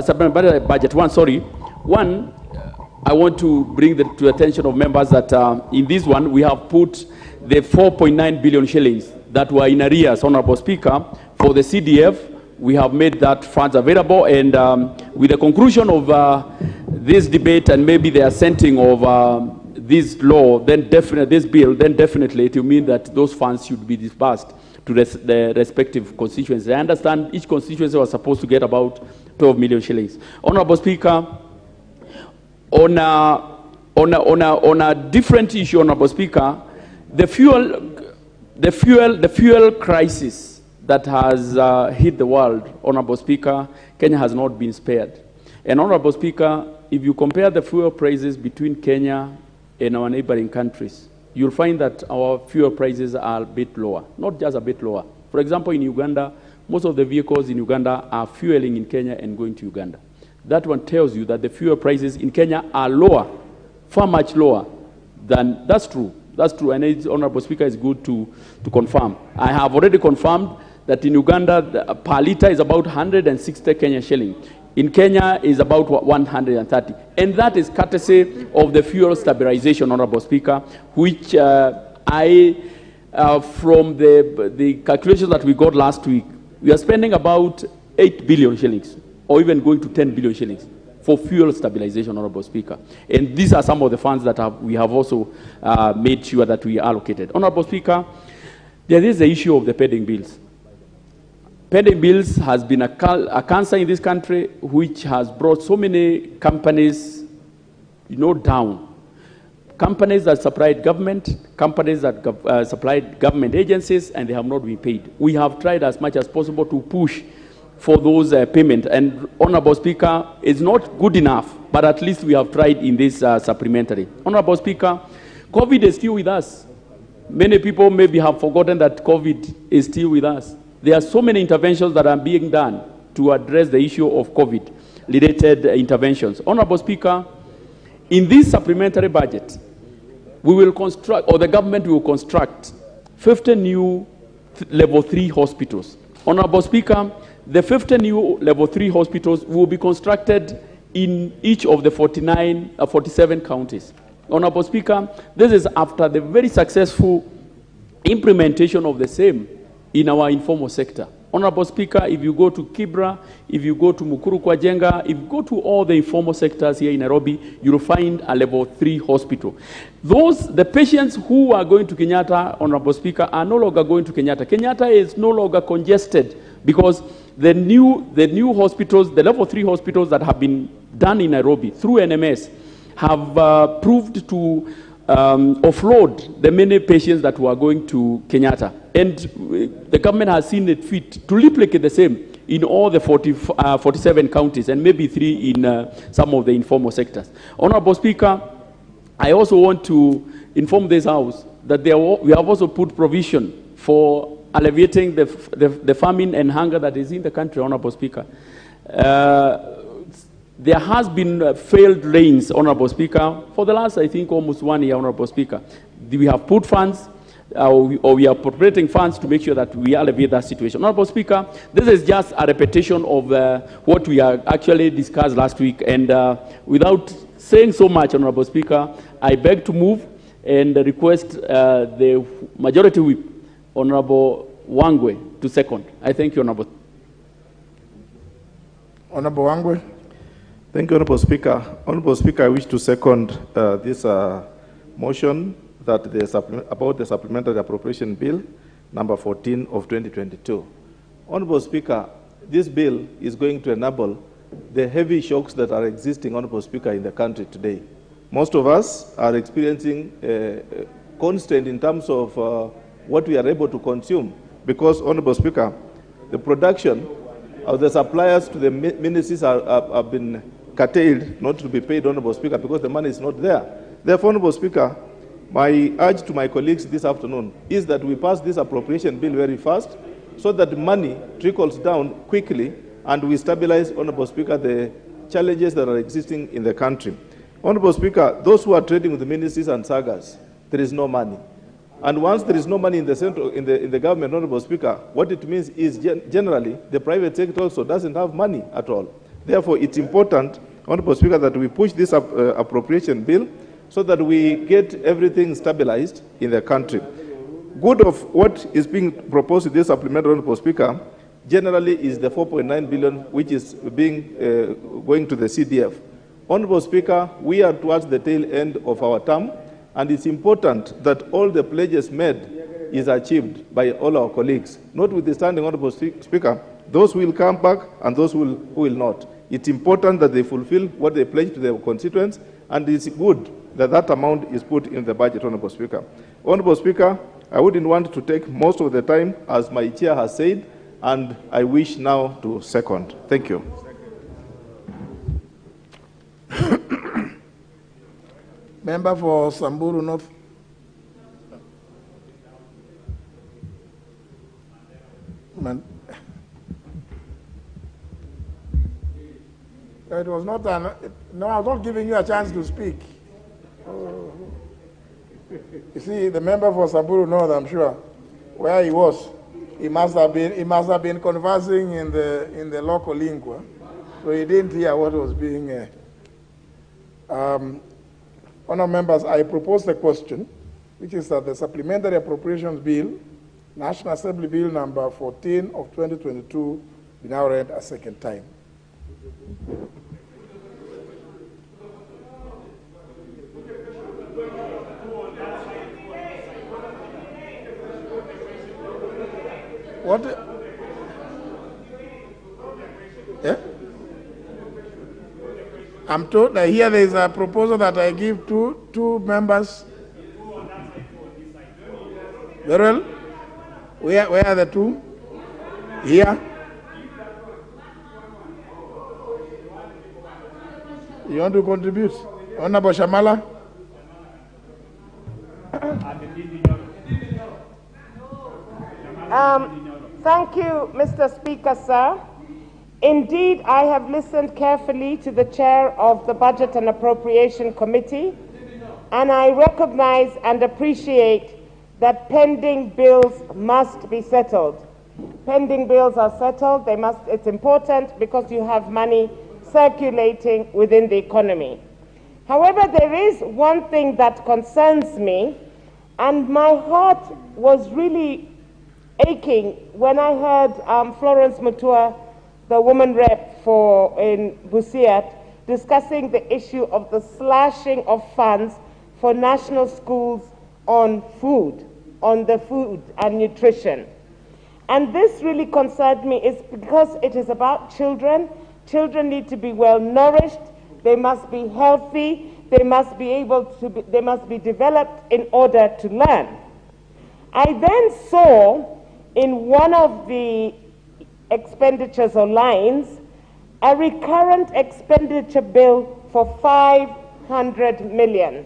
supplementary budget one, I want to bring to the attention of members that in this one we have put the 4.9 billion shillings that were in arrears, Honorable Speaker, for the CDF. We have made that funds available, and with the conclusion of this debate and maybe the assenting of this law, then definitely it will mean that those funds should be disbursed to the respective constituencies. I understand each constituency was supposed to get about 12 million shillings. Honorable Speaker, on On a different issue, Honorable Speaker, the fuel crisis that has hit the world, Honorable Speaker, Kenya has not been spared. And Honorable Speaker, if you compare the fuel prices between Kenya and our neighboring countries, you'll find that our fuel prices are a bit lower, not just a bit lower. For example, in Uganda, most of the vehicles in Uganda are fueling in Kenya and going to Uganda. That one tells you that the fuel prices in Kenya are lower, far much lower than, that's true. That's true, and it's, Honorable Speaker, is good to confirm. I have already confirmed that in Uganda, per litre is about 160 Kenyan shilling. In Kenya is about 130. And that is courtesy of the fuel stabilization, Honorable Speaker, which from the calculations that we got last week, we are spending about 8 billion shillings, or even going to 10 billion shillings for fuel stabilization, Honorable Speaker. And these are some of the funds that we have also made sure that we allocated. Honorable Speaker, there is the issue of the pending bills. Pending bills has been a cancer in this country, which has brought so many companies, down. Companies that supplied government, companies that supplied government agencies, and they have not been paid. We have tried as much as possible to push for those payments. And Honorable Speaker, it's not good enough, but at least we have tried in this supplementary. Honorable Speaker, COVID is still with us. Many people maybe have forgotten that COVID is still with us. There are so many interventions that are being done to address the issue of COVID-related interventions. Honorable Speaker, in this supplementary budget, we will construct, or the government will construct, 50 new level 3 hospitals. Honorable Speaker, the 50 new level 3 hospitals will be constructed in each of the 47 counties. Honorable Speaker, this is after the very successful implementation of the same in our informal sector. Honorable Speaker, if you go to Kibra, if you go to Mukuru Kwajenga, if you go to all the informal sectors here in Nairobi, you'll find a level 3 hospital. The patients who are going to Kenyatta, Honorable Speaker, are no longer going to Kenyatta. Kenyatta is no longer congested because the new hospitals, the level 3 hospitals that have been done in Nairobi through NMS have proved to offload the many patients that were going to Kenyatta. And the government has seen it fit to replicate the same in all the 47 counties and maybe 3 in some of the informal sectors. Honorable Speaker, I also want to inform this House that we have also put provision for alleviating the famine and hunger that is in the country, Honorable Speaker. There has been failed rains, Honorable Speaker, for the last, I think, almost 1 year, Honorable Speaker. We have put funds, or we are appropriating funds to make sure that we alleviate that situation. Honorable Speaker, this is just a repetition of what we actually discussed last week. And without saying so much, Honorable Speaker, I beg to move and request the Majority Whip, Honorable Wangwe, to second. I thank you, Honorable. Honorable Wangwe. Thank you, Honorable Speaker. Honorable Speaker, I wish to second this motion that about the Supplementary Appropriation Bill, number 14 of 2022. Honorable Speaker, this bill is going to enable the heavy shocks that are existing, Honorable Speaker, in the country today. Most of us are experiencing constraint in terms of what we are able to consume because, Honorable Speaker, the production of the suppliers to the ministries have been curtailed, not to be paid, Honorable Speaker, because the money is not there. Therefore, Honorable Speaker, my urge to my colleagues this afternoon is that we pass this appropriation bill very fast so that money trickles down quickly and we stabilize, Honorable Speaker, the challenges that are existing in the country. Honorable Speaker, those who are trading with the ministries and sagas, there is no money. And once there is no money in the central, in the government, Honorable Speaker, what it means is generally the private sector also doesn't have money at all. Therefore, it's important, Honorable Speaker, that we push this appropriation bill so that we get everything stabilized in the country. Good of what is being proposed in this supplementary, Honorable Speaker, generally is the 4.9 billion which is being going to the CDF. Honorable Speaker, we are towards the tail end of our term, and it's important that all the pledges made is achieved by all our colleagues. Notwithstanding, Honorable Speaker, those who will come back and those who will not. It's important that they fulfill what they pledge to their constituents, and it's good that amount is put in the budget, Honorable Speaker. Honorable Speaker, I wouldn't want to take most of the time, as my chair has said, and I wish now to second. Thank you. Member for Samburu North. It was not no, I was not giving you a chance to speak. You see, the member for Samburu North, I'm sure, where he was, he must have been conversing in the local lingua, so he didn't hear what was being. Honourable members, I propose the question, which is that the Supplementary Appropriations Bill, National Assembly Bill number 14 of 2022, be now read a second time. What? Yeah? I'm told that here there is a proposal that I give two members. Very well. Where are the two? Here. You want to contribute? Honorable Shamala? Thank you, Mr. Speaker, sir. Indeed, I have listened carefully to the chair of the Budget and Appropriation Committee, and I recognize and appreciate that pending bills must be settled. Pending bills are settled. It's important because you have money circulating within the economy. However, there is one thing that concerns me, and my heart was really aching when I heard Florence Mutua, the woman rep in Busia, discussing the issue of the slashing of funds for national schools on food, on the food and nutrition. And this really concerned me is because it is about children. Children need to be well nourished, they must be healthy, they must be developed in order to learn. I then saw in one of the expenditures or lines a recurrent expenditure bill for 500 million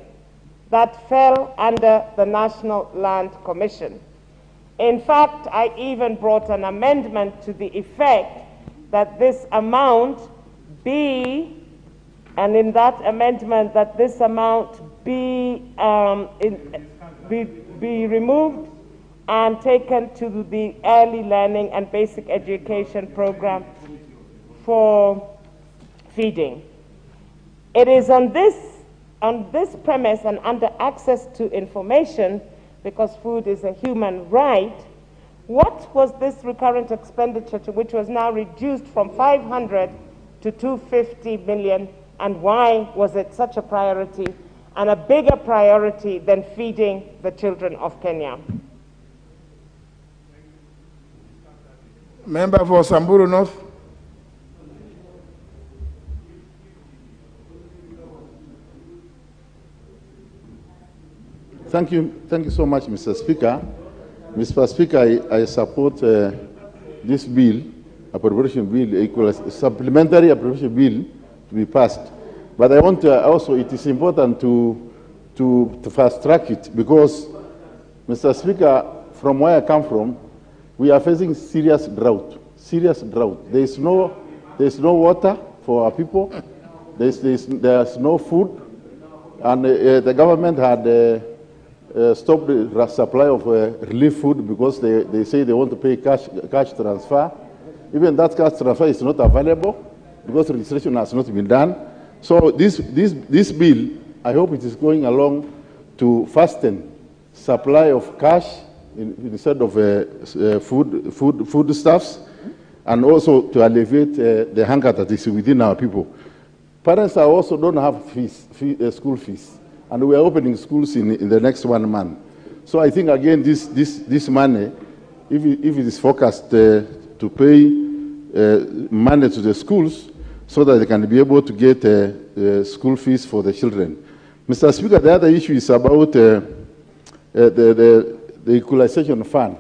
that fell under the National Land Commission. In fact, I even brought an amendment to the effect that this amount be, and in that amendment that this amount be removed and taken to the early learning and basic education program for feeding. It is on this premise and under access to information, because food is a human right, what was this recurrent expenditure to which was now reduced from 500 to 250 million, and why was it such a priority and a bigger priority than feeding the children of Kenya? Member for Samburu North. Thank you so much, Mr. Speaker. Mr. Speaker, I support this bill, appropriation bill, supplementary appropriation bill to be passed. But I want to also, it is important to fast track it because, Mr. Speaker, from where I come from, we are facing serious drought. There's no water for our people. There's no food, and the government had stopped the supply of relief food because they say they want to pay cash transfer. Even that cash transfer is not available because registration has not been done. So this bill, I hope it is going along to fasten supply of cash instead of foodstuffs, and also to alleviate the hunger that is within our people. Parents also don't have school fees, and we are opening schools in the next 1 month. So I think again this money, if it is focused to pay money to the schools, so that they can be able to get school fees for the children. Mr. Speaker, the other issue is about the equalization fund.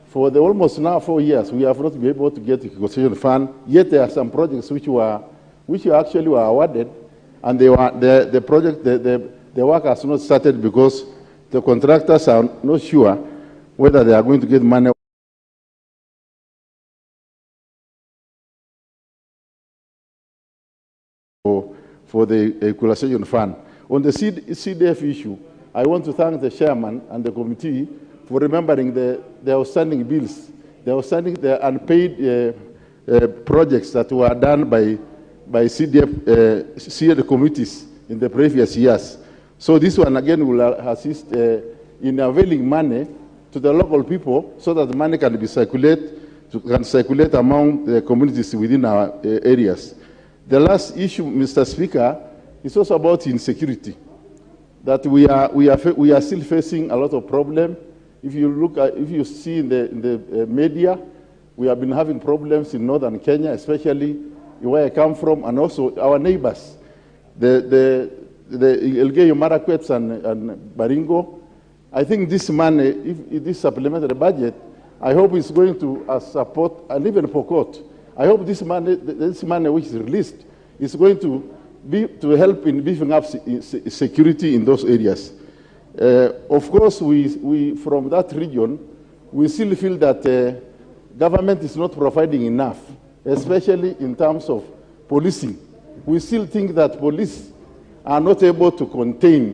For the almost now 4 years, we have not been able to get the equalization fund. Yet there are some projects which actually were awarded, and the work has not started because the contractors are not sure whether they are going to get money for the equalization fund. On the CDF issue, I want to thank the chairman and the committee for remembering the outstanding bills, the unpaid projects that were done by CDF committees in the previous years. So this one again will assist in availing money to the local people so that the money can be circulate among the communities within our areas. The last issue, Mr. Speaker, is also about insecurity. That we are still facing a lot of problems. If you see in the media, we have been having problems in northern Kenya, especially where I come from, and also our neighbors, the Elgeyo Marakwet and Baringo. I think this money, if this supplementary budget, I hope it's going to support, and even Pokot. I hope this money which is released is going to help in beefing up security in those areas. Of course, we from that region, we still feel that government is not providing enough, especially in terms of policing. We still think that police are not able to contain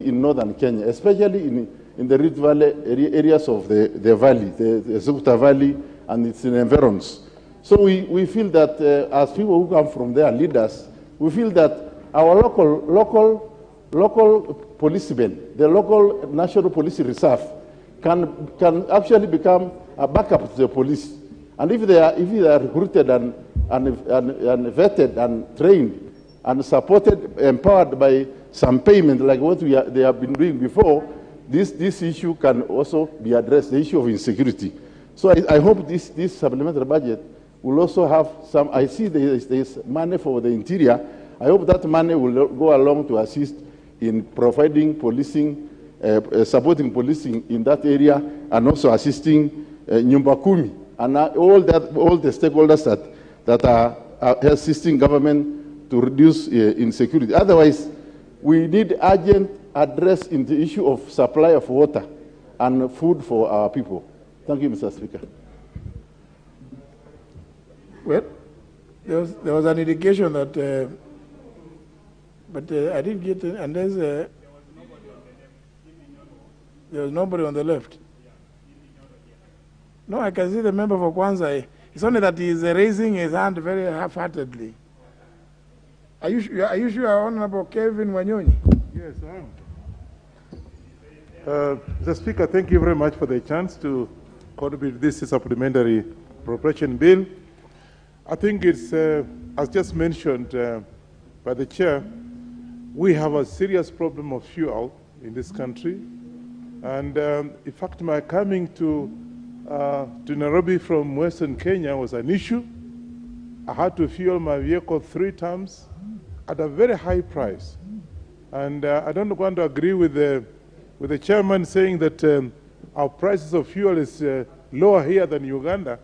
in northern Kenya, especially in the Rift Valley areas of the valley, the Zukta Valley and its environs. So we feel that as people who come from there, leaders, we feel that our local policemen, the local National Police Reserve, can actually become a backup to the police. And if they are recruited and vetted and trained and supported, empowered by some payment like what they have been doing before, this issue can also be addressed, the issue of insecurity. So I hope this supplementary budget will also have some, I see there is money for the interior. I hope that money will go along to assist in providing policing, supporting policing in that area, and also assisting Nyumba Kumi and all the stakeholders that are assisting government to reduce insecurity. Otherwise, we need urgent address in the issue of supply of water and food for our people. Thank you, Mr. Speaker. Well, there was an indication that, but I didn't get it, unless there was nobody on the left. No, I can see the member for Kwanzaa. It's only that he is raising his hand very half-heartedly. Are you sure, Honorable Kevin Wanyonyi? Yes, I am. Mr. Speaker, thank you very much for the chance to contribute this supplementary appropriation bill. I think it's, as just mentioned by the chair, we have a serious problem of fuel in this country. And in fact, my coming to Nairobi from Western Kenya was an issue. I had to fuel my vehicle 3 times at a very high price. And I don't want to agree with the chairman saying that our prices of fuel is lower here than Uganda.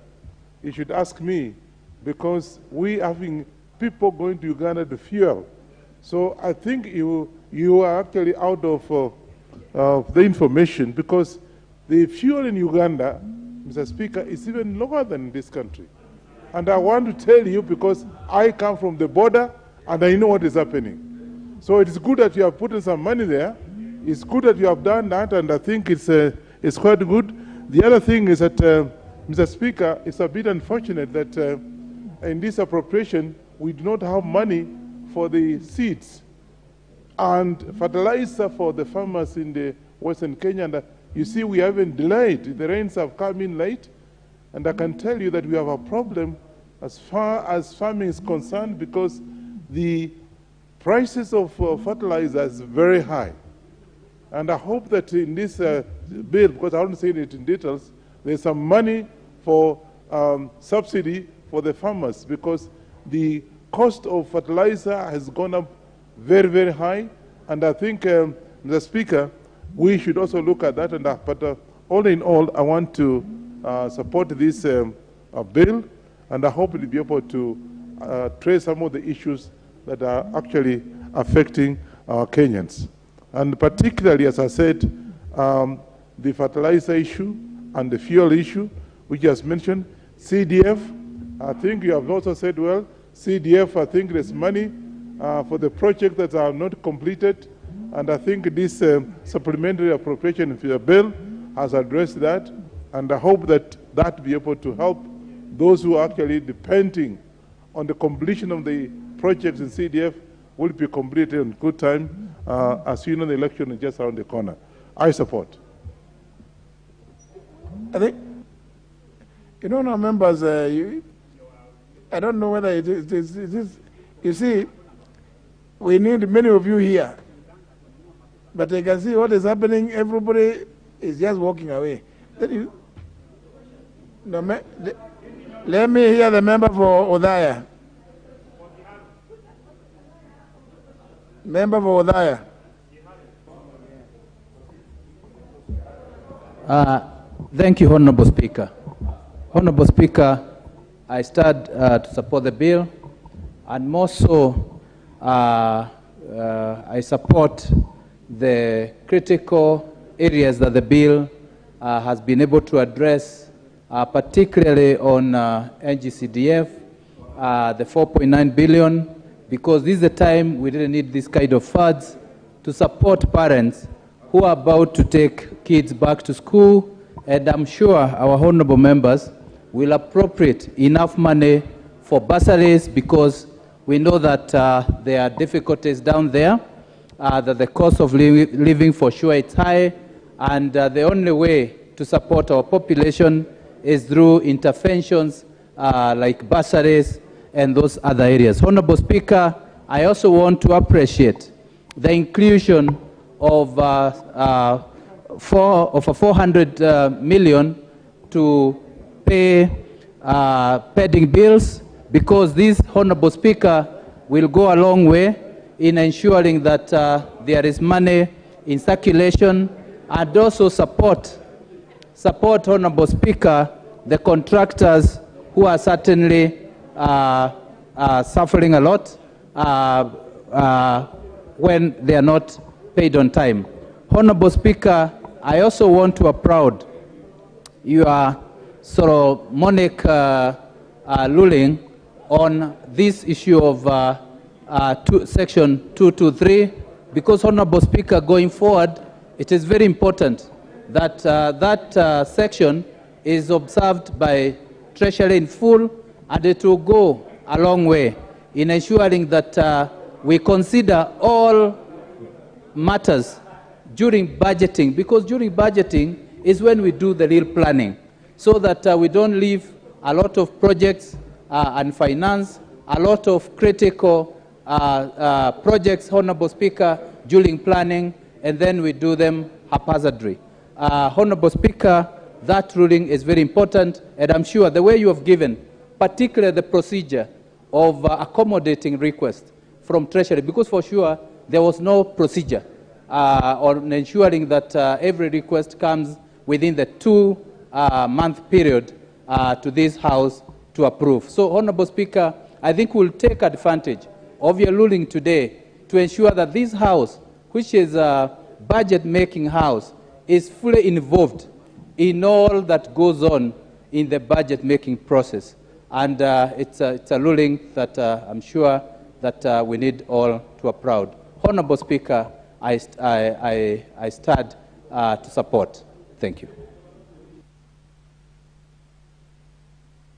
You should ask me, because we having people going to Uganda to fuel. So I think you are actually out of the information, because the fuel in Uganda, Mr. Speaker, is even lower than this country. And I want to tell you, because I come from the border and I know what is happening. So it is good that you have put in some money there. It's good that you have done that, and I think it's quite good. The other thing is that, Mr. Speaker, it's a bit unfortunate that in this appropriation, we do not have money for the seeds and fertilizer for the farmers in the Western Kenya. And you see, we haven't delayed. The rains have come in late, and I can tell you that we have a problem as far as farming is concerned, because the prices of fertilizer is very high. And I hope that in this bill, because I haven't seen it in details, there's some money for subsidy for the farmers, because the cost of fertilizer has gone up very, very high, And I think, Mr. Speaker, we should also look at that. But all in all, I want to support this bill, and I hope we'll be able to trace some of the issues that are actually affecting our Kenyans. And particularly, as I said, the fertilizer issue and the fuel issue, which has mentioned, CDF, I think you have also said, well, CDF, I think there's money for the projects that are not completed, and I think this supplementary appropriation bill has addressed that, and I hope that that will be able to help those who are actually depending on the completion of the projects in CDF will be completed in good time. As you know, the election is just around the corner. I support. I think, you know, now members, I don't know whether it is, you see, we need many of you here. But you can see what is happening, everybody is just walking away. Let me hear the member for Odaya. Member for Odaya. Thank you, Honorable Speaker. Honorable Speaker, I stand to support the bill, and more so, I support the critical areas that the bill has been able to address, particularly on NGCDF, the 4.9 billion, because this is the time we really need this kind of funds to support parents who are about to take kids back to school, and I'm sure our honorable members will appropriate enough money for bursaries, because we know that there are difficulties down there, that the cost of living for sure is high, and the only way to support our population is through interventions like bursaries and those other areas. Honorable Speaker, I also want to appreciate the inclusion of 400 million to pay pending bills, because this, Honorable Speaker, will go a long way in ensuring that there is money in circulation, and also support, Honorable Speaker, the contractors who are certainly suffering a lot when they are not paid on time. Honorable Speaker, I also want to applaud your Solomonic ruling on this issue of Section 223, because, Honorable Speaker, going forward, it is very important that that section is observed by Treasury in full, and it will go a long way in ensuring that we consider all matters during budgeting, because during budgeting is when we do the real planning, so that we don't leave a lot of projects unfinanced, a lot of critical projects, Honorable Speaker, during planning, and then we do them haphazardly. Honorable Speaker, that ruling is very important, and I'm sure the way you have given, particularly the procedure of accommodating requests from Treasury, because for sure there was no procedure on ensuring that every request comes within the 2-month period to this House to approve. So, Honorable Speaker, I think we'll take advantage of your ruling today to ensure that this House, which is a budget-making House, is fully involved in all that goes on in the budget-making process. And it's a ruling that I'm sure that we need all to applaud. Honorable Speaker, I stand to support. Thank you.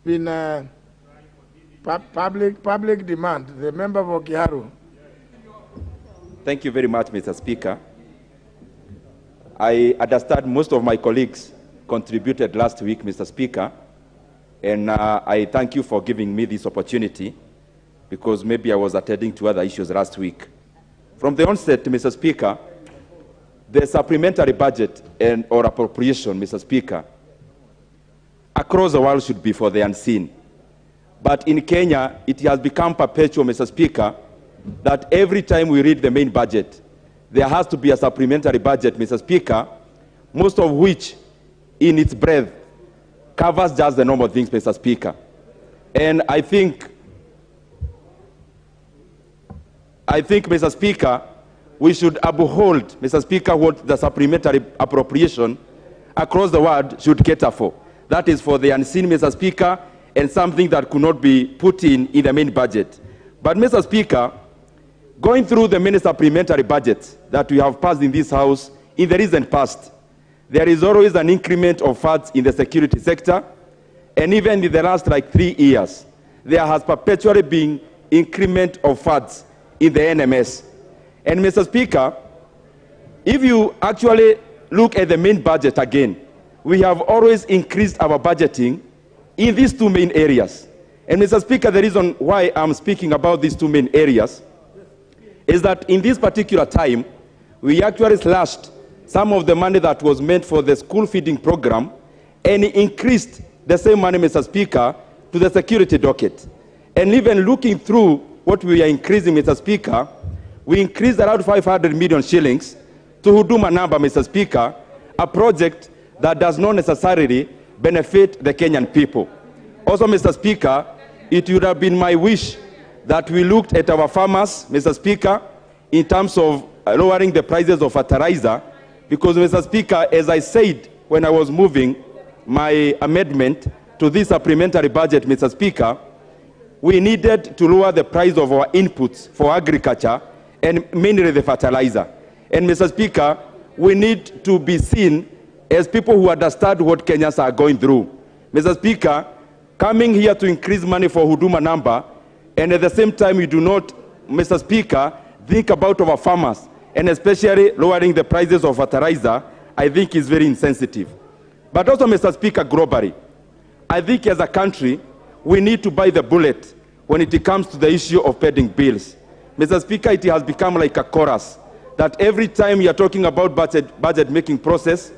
In public demand, the member for Kiharu. Thank you very much, Mr. Speaker. I understand most of my colleagues contributed last week, Mr. Speaker, and I thank you for giving me this opportunity, because maybe I was attending to other issues last week. From the onset, Mr. Speaker, the supplementary budget or appropriation, Mr. Speaker, across the world should be for the unseen. But in Kenya, it has become perpetual, Mr. Speaker, that every time we read the main budget, there has to be a supplementary budget, Mr. Speaker, most of which, in its breadth, covers just the normal things, Mr. Speaker. And I think, Mr. Speaker, we should uphold, Mr. Speaker, what the supplementary appropriation across the world should cater for. That is for the unseen, Mr. Speaker, and something that could not be put in the main budget. But, Mr. Speaker, going through the many supplementary budgets that we have passed in this House in the recent past, there is always an increment of funds in the security sector, and even in the last 3 years, there has perpetually been increment of funds in the NMS. And, Mr. Speaker, if you actually look at the main budget again, we have always increased our budgeting in these two main areas. And, Mr. Speaker, the reason why I'm speaking about these two main areas is that in this particular time, we actually slashed some of the money that was meant for the school feeding program and increased the same money, Mr. Speaker, to the security docket. And even looking through what we are increasing, Mr. Speaker, we increased around 500 million shillings to Huduma Number, Mr. Speaker, a project that does not necessarily benefit the Kenyan people. Also, Mr. Speaker, it would have been my wish that we looked at our farmers, Mr. Speaker, in terms of lowering the prices of fertilizer, because, Mr. Speaker, as I said when I was moving my amendment to this supplementary budget, Mr. Speaker, we needed to lower the price of our inputs for agriculture, and mainly the fertilizer. And, Mr. Speaker, we need to be seen as people who understand what Kenyans are going through. Mr. Speaker, coming here to increase money for Huduma Number, and at the same time we do not, Mr. Speaker, think about our farmers, and especially lowering the prices of fertilizer, I think is very insensitive. But also, Mr. Speaker, globally, I think as a country, we need to bite the bullet when it comes to the issue of paying bills. Mr. Speaker, it has become like a chorus, that every time you are talking about budget-making process,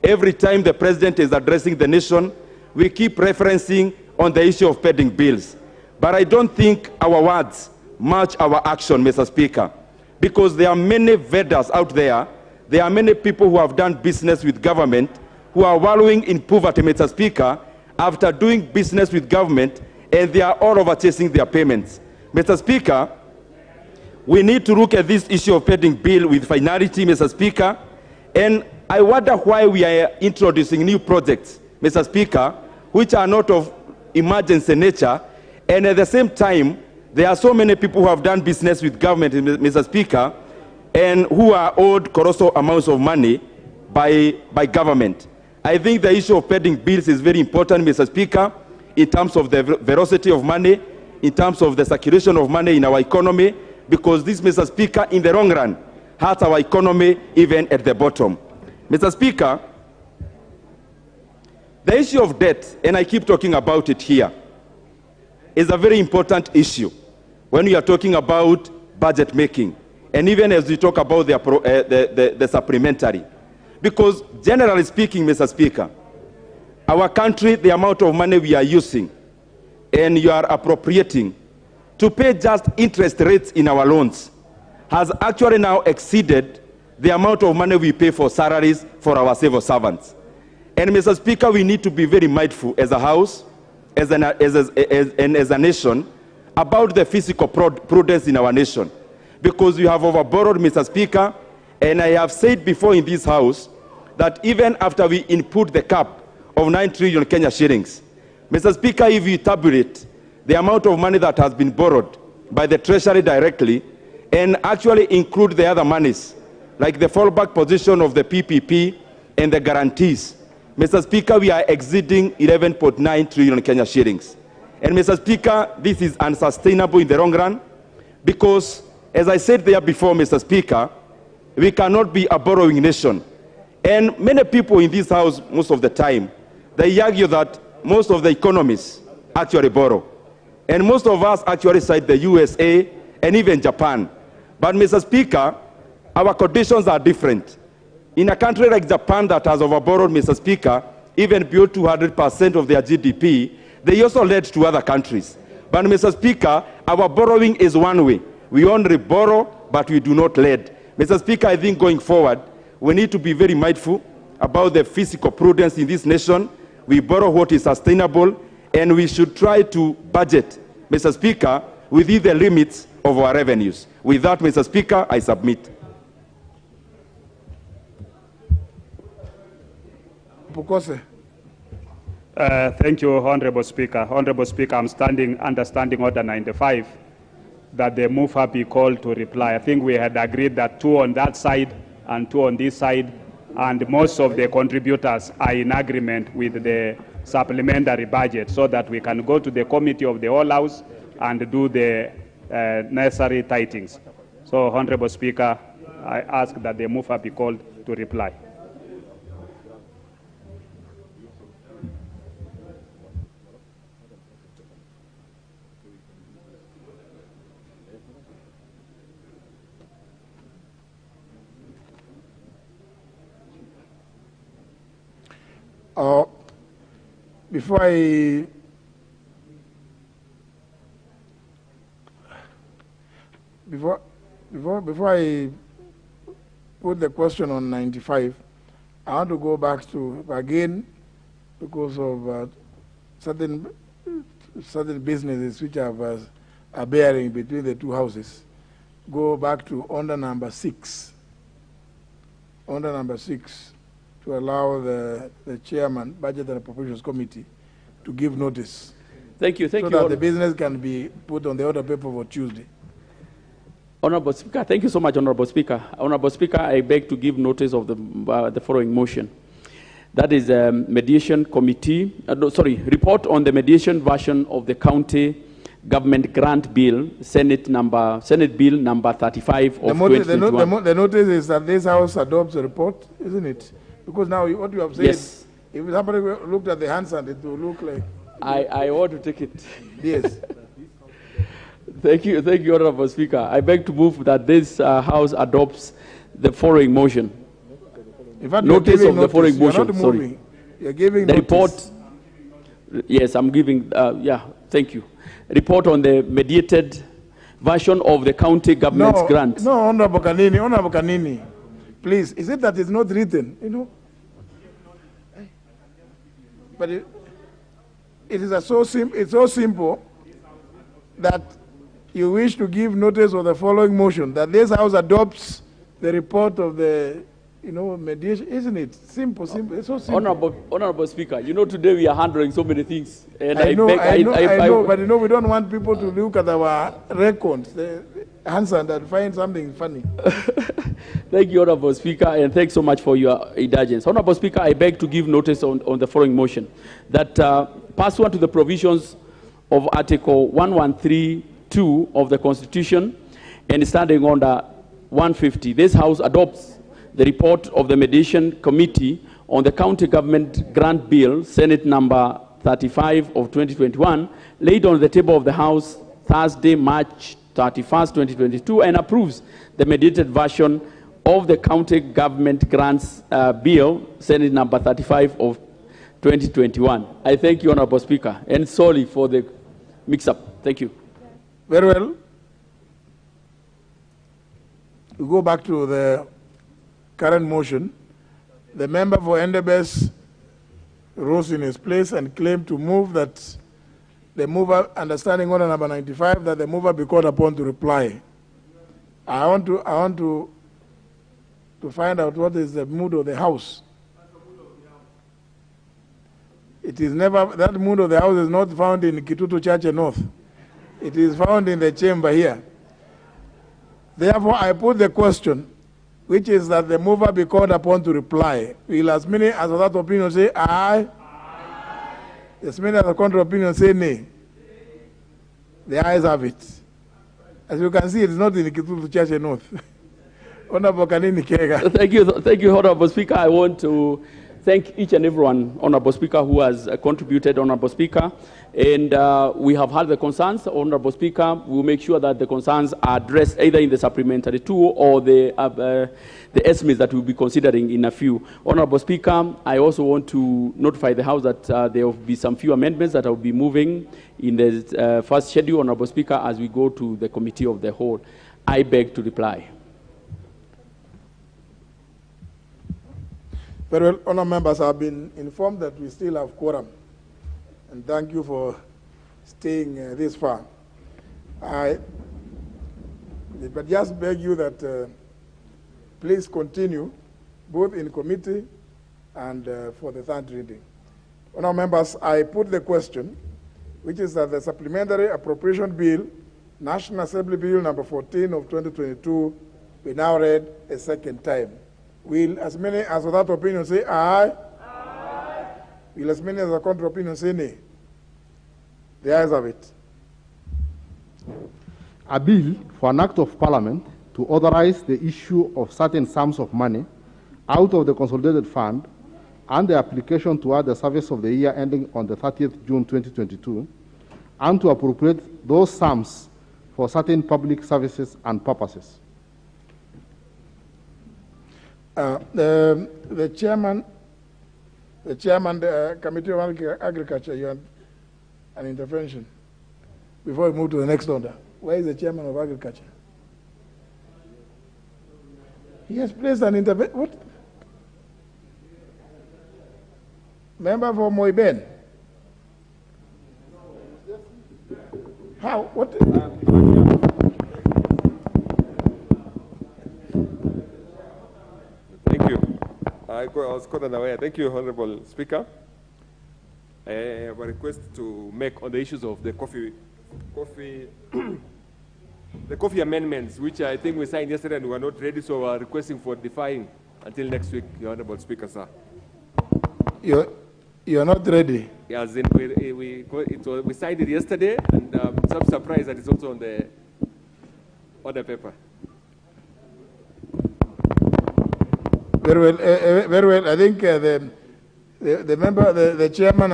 every time the president is addressing the nation, we keep referencing on the issue of paying bills. But I don't think our words match our action, Mr. Speaker, because there are many vendors out there, there are many people who have done business with government who are wallowing in poverty, Mr. Speaker, after doing business with government, and they are all over chasing their payments. Mr. Speaker, we need to look at this issue of paying bill with finality, Mr. Speaker, and I wonder why we are introducing new projects, Mr. Speaker, which are not of emergency nature, and at the same time, there are so many people who have done business with government, Mr. Speaker, and who are owed colossal amounts of money by government. I think the issue of paying bills is very important, Mr. Speaker, in terms of the velocity of money, in terms of the circulation of money in our economy, because this, Mr. Speaker, in the long run, hurts our economy even at the bottom. Mr. Speaker, the issue of debt, and I keep talking about it here, is a very important issue when we are talking about budget making, and even as we talk about the supplementary. Because generally speaking, Mr. Speaker, our country, the amount of money we are using and you are appropriating to pay just interest rates in our loans has actually now exceeded the amount of money we pay for salaries for our civil servants. And, Mr. Speaker, we need to be very mindful as a House, as a nation, about the fiscal prudence in our nation. Because we have overborrowed, Mr. Speaker, and I have said before in this House that even after we input the cap of 9 trillion Kenya shillings, Mr. Speaker, if you tabulate the amount of money that has been borrowed by the Treasury directly and actually include the other monies, like the fallback position of the PPP and the guarantees, Mr. Speaker, we are exceeding 11.9 trillion Kenya shillings. And, Mr. Speaker, this is unsustainable in the long run because, as I said there before, Mr. Speaker, we cannot be a borrowing nation. And many people in this House, most of the time, they argue that most of the economies actually borrow. And most of us actually cite the USA and even Japan. But, Mr. Speaker, our conditions are different. In a country like Japan that has overborrowed, Mr. Speaker, even beyond 200% of their GDP, they also led to other countries. But, Mr. Speaker, our borrowing is one way. We only borrow, but we do not lend. Mr. Speaker, I think going forward, we need to be very mindful about the fiscal prudence in this nation. We borrow what is sustainable, and we should try to budget, Mr. Speaker, within the limits of our revenues. With that, Mr. Speaker, I submit. Thank you, Honorable Speaker. Honorable Speaker, I'm understanding Order 95, that the mover be called to reply. I think we had agreed that 2 on that side and 2 on this side, and most of the contributors are in agreement with the supplementary budget, so that we can go to the committee of the whole House and do the necessary tidings. So, Honorable Speaker, I ask that the mover be called to reply. Before I put the question on 95, I want to go back to, again, because of certain businesses which are bearing between the two houses, go back to order number 6. Order number 6. To allow the chairman, Budget and Appropriations Committee, to give notice. Thank you. So that the business can be put on the order paper for Tuesday. Honorable Speaker, thank you so much, Honorable Speaker. Honorable Speaker, I beg to give notice of the following motion. That is mediation committee, report on the mediation version of the county government grant bill, Senate bill number 35 of 2021. The notice is that this House adopts a report, isn't it? Because now what you have said, yes. If somebody looked at the handstand, it will look like... I want to take it. Yes. Thank you, Honorable Speaker. I beg to move that this House adopts the following motion. In fact, notice of the following motion. Sorry. You're giving the notice. Report. Yes, I'm giving. Thank you. Report on the mediated version of the county government's grant. No, Honorable Kanini. Please, is it that it's not written? You know. But it is so simple that you wish to give notice of the following motion, that this House adopts the report of the, mediation, isn't it? Simple. It's so simple. Honorable Speaker, today we are handling so many things. And I know, but we don't want people to look at our records, the answer, and find something funny. Thank you, Honorable Speaker, and thanks so much for your indulgence. Honorable Speaker, I beg to give notice on the following motion, that pursuant to the provisions of Article 113(2) of the Constitution and standing under 150, this House adopts the report of the Mediation Committee on the County Government Grant Bill, Senate number 35 of 2021, laid on the table of the House Thursday, March 31st, 2022, and approves the mediated version of the County Government Grants Bill, Senate number 35 of 2021. I thank you, Honorable Speaker, and sorry for the mix-up. Thank you. Very well. We go back to the current motion. The member for Endebess rose in his place and claimed to move that the mover, understanding order number 95, that the mover be called upon to reply. I want to find out what is the mood of the House. It is never, that mood of the House is not found in Kitutu Church North. It is found in the chamber here. Therefore, I put the question, which is that the mover be called upon to reply. Will as many as of that opinion say aye? Aye. As many as the contrary opinion say nay? The ayes have it. As you can see, it is not in the Kitutu Church North. Honorable Kanini Kega. Thank you, Honorable Speaker. I want to thank each and everyone, Honorable Speaker, who has contributed, Honorable Speaker. And we have heard the concerns, Honorable Speaker. We will make sure that the concerns are addressed either in the supplementary tool or the estimates that we'll be considering in a few. Honorable Speaker, I also want to notify the House that there will be some few amendments that I will be moving in the first schedule, Honorable Speaker, as we go to the Committee of the Whole. I beg to reply. Very well, honourable members, I've been informed that we still have quorum, and thank you for staying this far. But just beg you that please continue, both in committee and for the third reading. Honourable members, I put the question, which is that the Supplementary Appropriation Bill, National Assembly Bill number 14 of 2022, be now read a second time. Will as many as of that opinion say aye? Aye. Will as many as the contrary opinion say nay? The ayes have it. A bill for an act of Parliament to authorize the issue of certain sums of money out of the consolidated fund and the application toward the service of the year ending on the 30th June 2022, and to appropriate those sums for certain public services and purposes. The chairman, the Committee of Agriculture, you have an intervention before we move to the next order. Where is the chairman of Agriculture? He has placed an intervention. What? Member for Moiben. How? What? Thank you. I was caught unaware. Thank you, Honorable Speaker. I have a request to make on the issues of the the coffee amendments, which I think we signed yesterday and we were not ready, so we are requesting for deferring until next week, Your Honorable Speaker, sir. You're not ready? Yes, we signed it yesterday, and some surprise that it's also on the paper. Very well. Very well. I think the member, the chairman,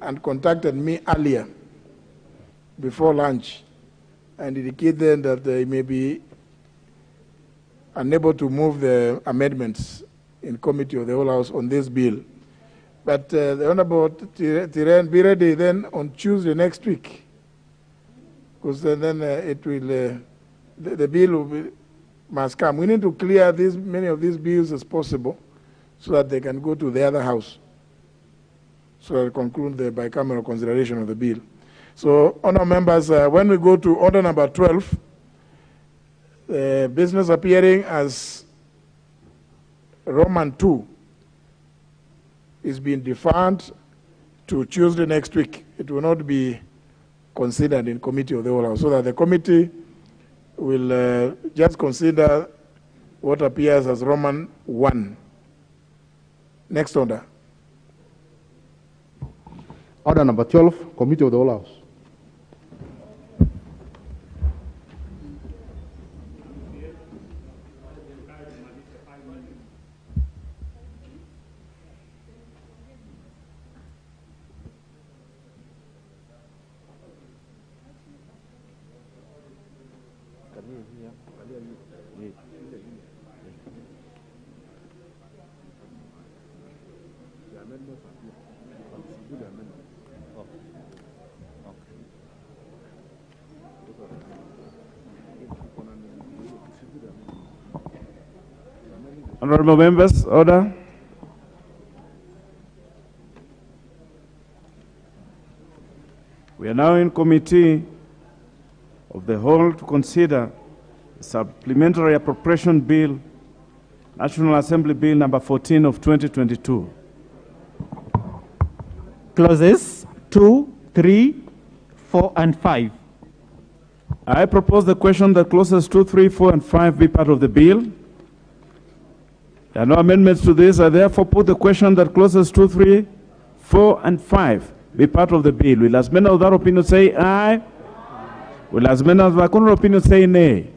and contacted me earlier, before lunch, and indicated that they may be unable to move the amendments in committee of the whole House on this bill. But the Honourable Tiren, be ready then on Tuesday next week, because then it will, the bill must come. We need to clear many of these bills as possible so that they can go to the other House, so that we conclude the bicameral consideration of the bill. So, honourable members, when we go to order number 12, business appearing as Roman 2 is being deferred to Tuesday next week. It will not be considered in committee of the whole House, so that the committee will just consider what appears as Roman 1. Next order. Order number 12, Committee of the Whole House. Honourable members, order. We are now in committee of the whole to consider the Supplementary Appropriation Bill, National Assembly Bill number 14 of 2022. Clauses 2, 3, 4, and 5. I propose the question that clauses 2, 3, 4, and 5 be part of the bill. There are no amendments to this. I therefore put the question that clauses 2, 3, 4, and 5 be part of the bill. Will as many of that opinion say aye? Will as many of the contrary opinion say nay?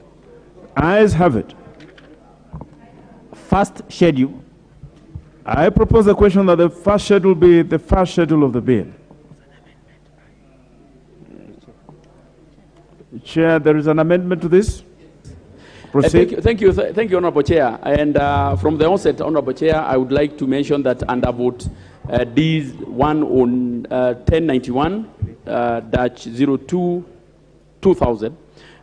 Ayes have it. First schedule. I propose the question that the first schedule be the first schedule of the bill. Chair, there is an amendment to this. Proceed. Thank you, Honourable Chair. And from the onset, Honourable Chair, I would like to mention that under vote D1 on 1091-02-2000,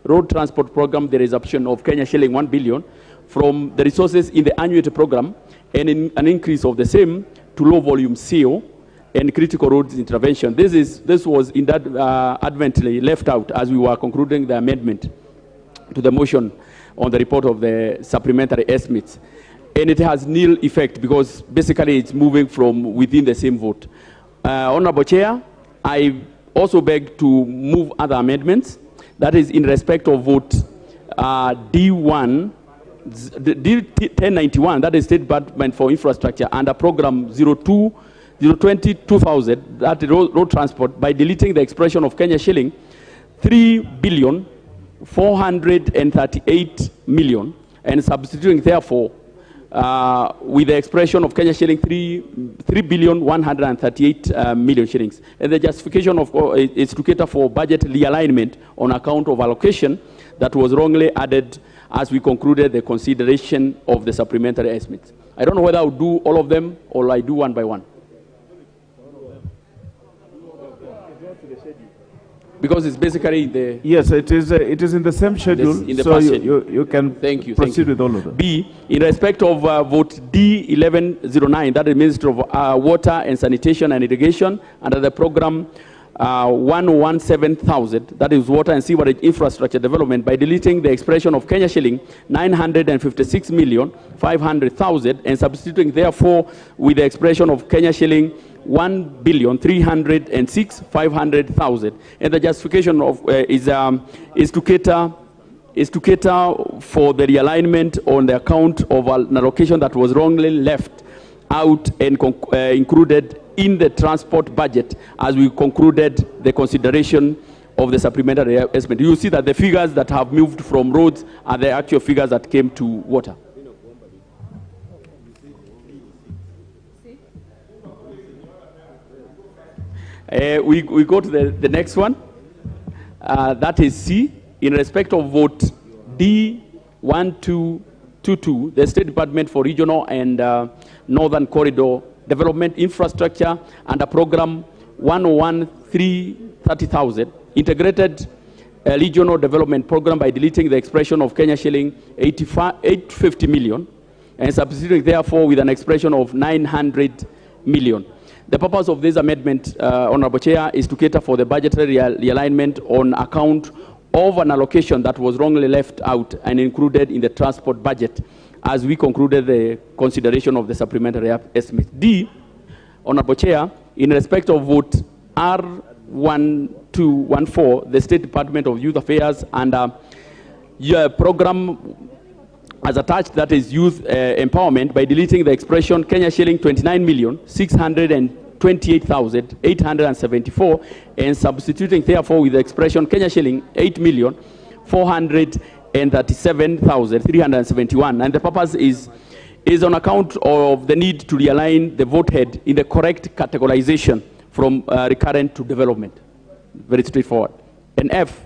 Road Transport Program, there is option of Kenya shilling 1 billion from the resources in the annuity program and an increase of the same to low volume sale and critical roads intervention. This was inadvertently left out as we were concluding the amendment to the motion on the report of the supplementary estimates. And it has nil effect because basically it's moving from within the same vote. Honorable Chair, I also beg to move other amendments. That is in respect of vote D1, D1091, that is State Department for Infrastructure, under program 020-2000, that is road transport, by deleting the expression of Kenya shilling 3,438 million and substituting therefore with the expression of Kenya shilling 3,138 million shillings. And the justification of is to cater for budget realignment on account of allocation that was wrongly added as we concluded the consideration of the supplementary estimates. I don't know whether I'll do all of them or I do one by one. Because it's basically the... Yes, it is in the same schedule, in the so schedule. you can proceed with all of them. B, in respect of vote D1109, that is Ministry of Water and Sanitation and Irrigation, under the program 117,000, that is Water and Sewerage Infrastructure Development, by deleting the expression of Kenya shilling 956,500,000 and substituting therefore with the expression of Kenya shilling 1,306,500,000, and the justification of is to cater for the realignment on the account of an allocation that was wrongly left out and included in the transport budget as we concluded the consideration of the supplementary estimate. You see that the figures that have moved from roads are the actual figures that came to water. We go to the next one. That is C. In respect of vote D1222, the State Department for Regional and Northern Corridor Development Infrastructure under program 101,330,000, Integrated Regional Development Program, by deleting the expression of Kenya shilling 850 million and substituting therefore with an expression of 900 million. The purpose of this amendment, Honorable Chair, is to cater for the budgetary realignment on account of an allocation that was wrongly left out and included in the transport budget as we concluded the consideration of the supplementary estimate. D, Honorable Chair, in respect of vote R1214, the State Department of Youth Affairs under program as attached, that is youth empowerment, by deleting the expression Kenya shilling 29,628,874 and substituting therefore with the expression Kenya shilling 8,437,371. And the purpose is on account of the need to realign the vote head in the correct categorization from recurrent to development. Very straightforward. And F,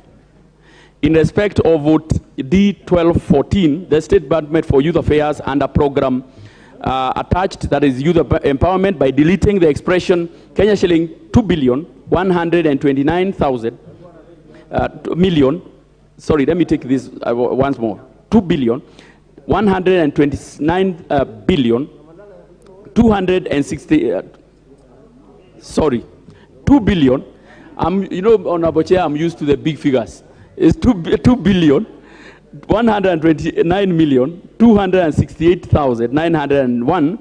in respect of vote D1214, the State Department for Youth Affairs under program attached, that is youth empowerment, by deleting the expression Kenya shilling 2,129,000 million. Sorry, let me take this once more. 2,129 billion 260. Sorry, 2 billion. You know, Honorable Chair, I'm used to the big figures. It's 2 billion 129 million 268,901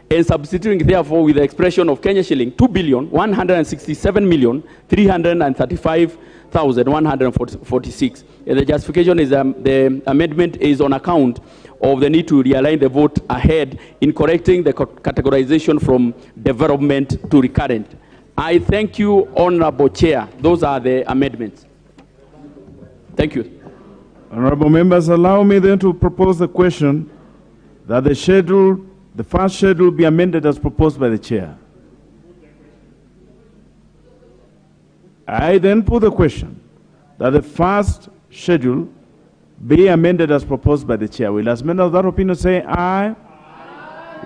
and substituting therefore with the expression of Kenya shilling 2,167,335,146. And the justification is the amendment is on account of the need to realign the vote ahead in correcting the categorization from development to recurrent. I thank you, Honorable Chair. Those are the amendments. Thank you. Honorable members, allow me then to propose the question that the first schedule be amended as proposed by the chair. I then put the question that the first schedule be amended as proposed by the chair. Will as many of that opinion say aye? Aye.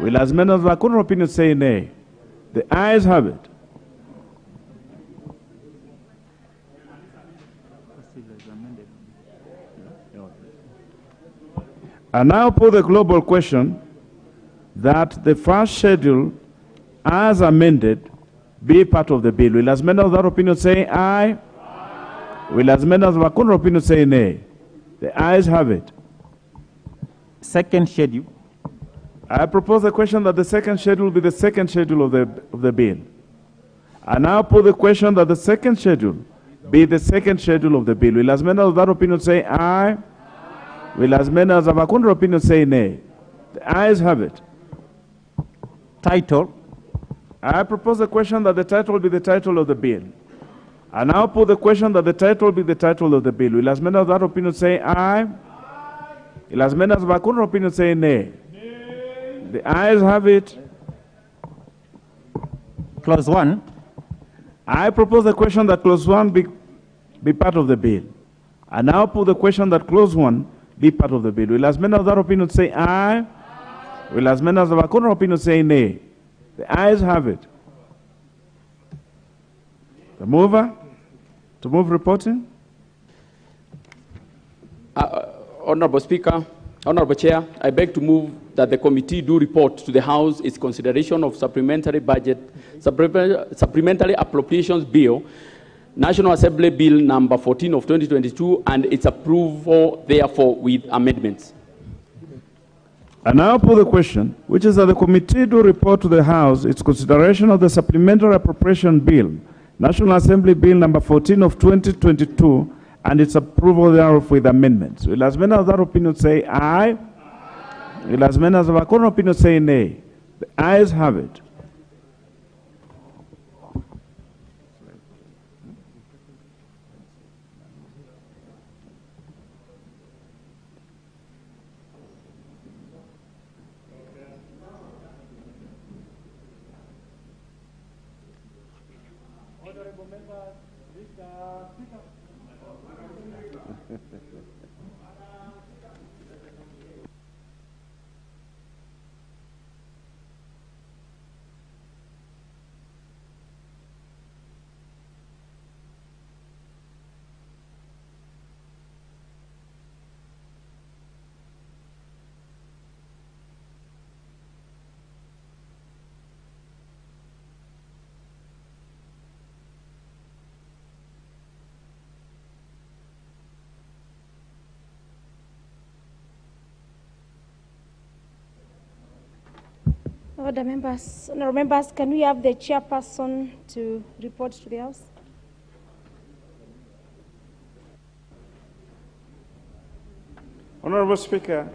Will as many of that contrary opinion say nay? The ayes have it. I now put the global question that the first schedule, as amended, be part of the bill. Will as many of that opinion say aye? Aye. Will as many of the contrary opinion say nay? The ayes have it. Second schedule. I propose the question that the second schedule be the second schedule of the bill. I now put the question that the second schedule be the second schedule of the bill. Will as many of that opinion say aye? Aye. Will as many as of a contrary opinion say nay? The ayes have it. Title. I propose the question that the title be the title of the bill. I now put the question that the title be the title of the bill. Will as many of that opinion say aye? Aye. Will as many as of a contrary opinion say nay? Nay. The ayes have it. Clause 1. I propose the question that clause 1 be part of the bill. I now put the question that clause 1 be part of the bill. Will as many of that opinion say aye? Aye. Will as many as of a contrary opinion say nay? The ayes have it. The mover to move reporting. Honorable Speaker, Honorable Chair, I beg to move that the committee do report to the House its consideration of supplementary appropriations bill, National Assembly Bill number 14 of 2022, and its approval therefore with amendments. I now put the question, which is that the committee do report to the House its consideration of the supplementary appropriation bill, National Assembly Bill number 14 of 2022, and its approval thereof with amendments. Will as many of that opinion say aye? Aye. Will as many as of a contrary opinion say nay? The ayes have it. Order members, honorable members, can we have the chairperson to report to the House? Honorable Speaker,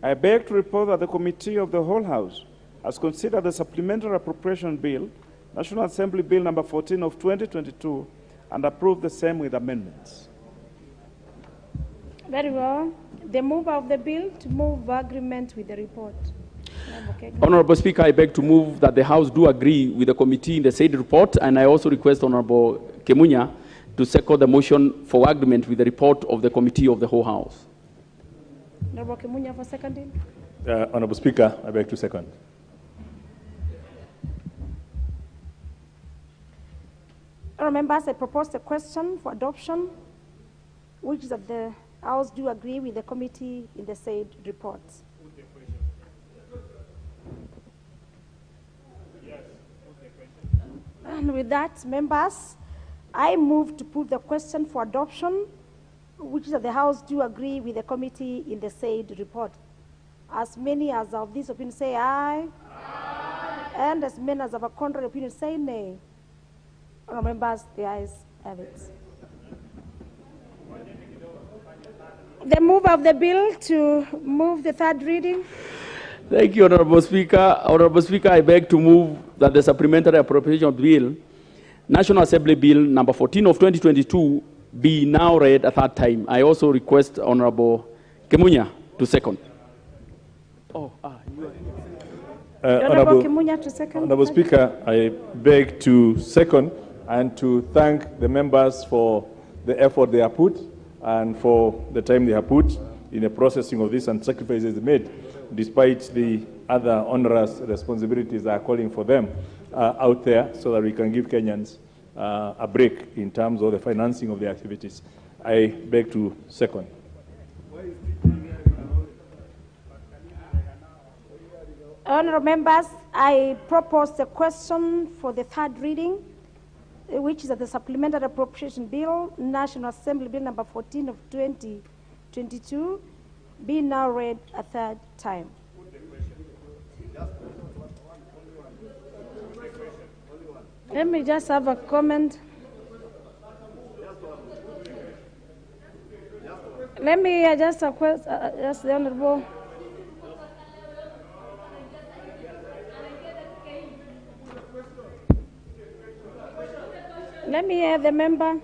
I beg to report that the Committee of the Whole House has considered the Supplementary Appropriation Bill, National Assembly Bill number 14 of 2022, and approved the same with amendments. Very well. The mover of the bill to move agreement with the report. Honorable Speaker, I beg to move that the House do agree with the committee in the said report, and I also request Honorable Kemunya to second the motion for agreement with the report of the Committee of the Whole House. Honorable Kemunya for seconding. Honorable Speaker, I beg to second. Honorable members, I propose a question for adoption, which is that the House do agree with the committee in the said report. And with that, members, I move to put the question for adoption, which is that the House do agree with the committee in the said report. As many as of this opinion say aye, aye. And as many as of a contrary opinion say nay. Honorable members, the ayes have it. The mover of the bill to move the third reading. Thank you, Honorable Speaker. Honorable Speaker, I beg to move that the Supplementary Appropriation Bill, National Assembly Bill number 14 of 2022, be now read a third time. I also request Honorable Kemunya to second. Honorable Kemunya to second. Honorable Speaker, I beg to second and to thank the members for the effort they have put and for the time they have put in the processing of this and sacrifices made, despite the other onerous responsibilities that are calling for them out there, so that we can give Kenyans a break in terms of the financing of the activities. I beg to second. Honourable members, I propose the question for the third reading, which is the Supplementary Appropriation Bill, National Assembly Bill number 14 of 2022, be now read a third time. Let me just have a comment. Let me just ask the Honourable. Let me hear the member.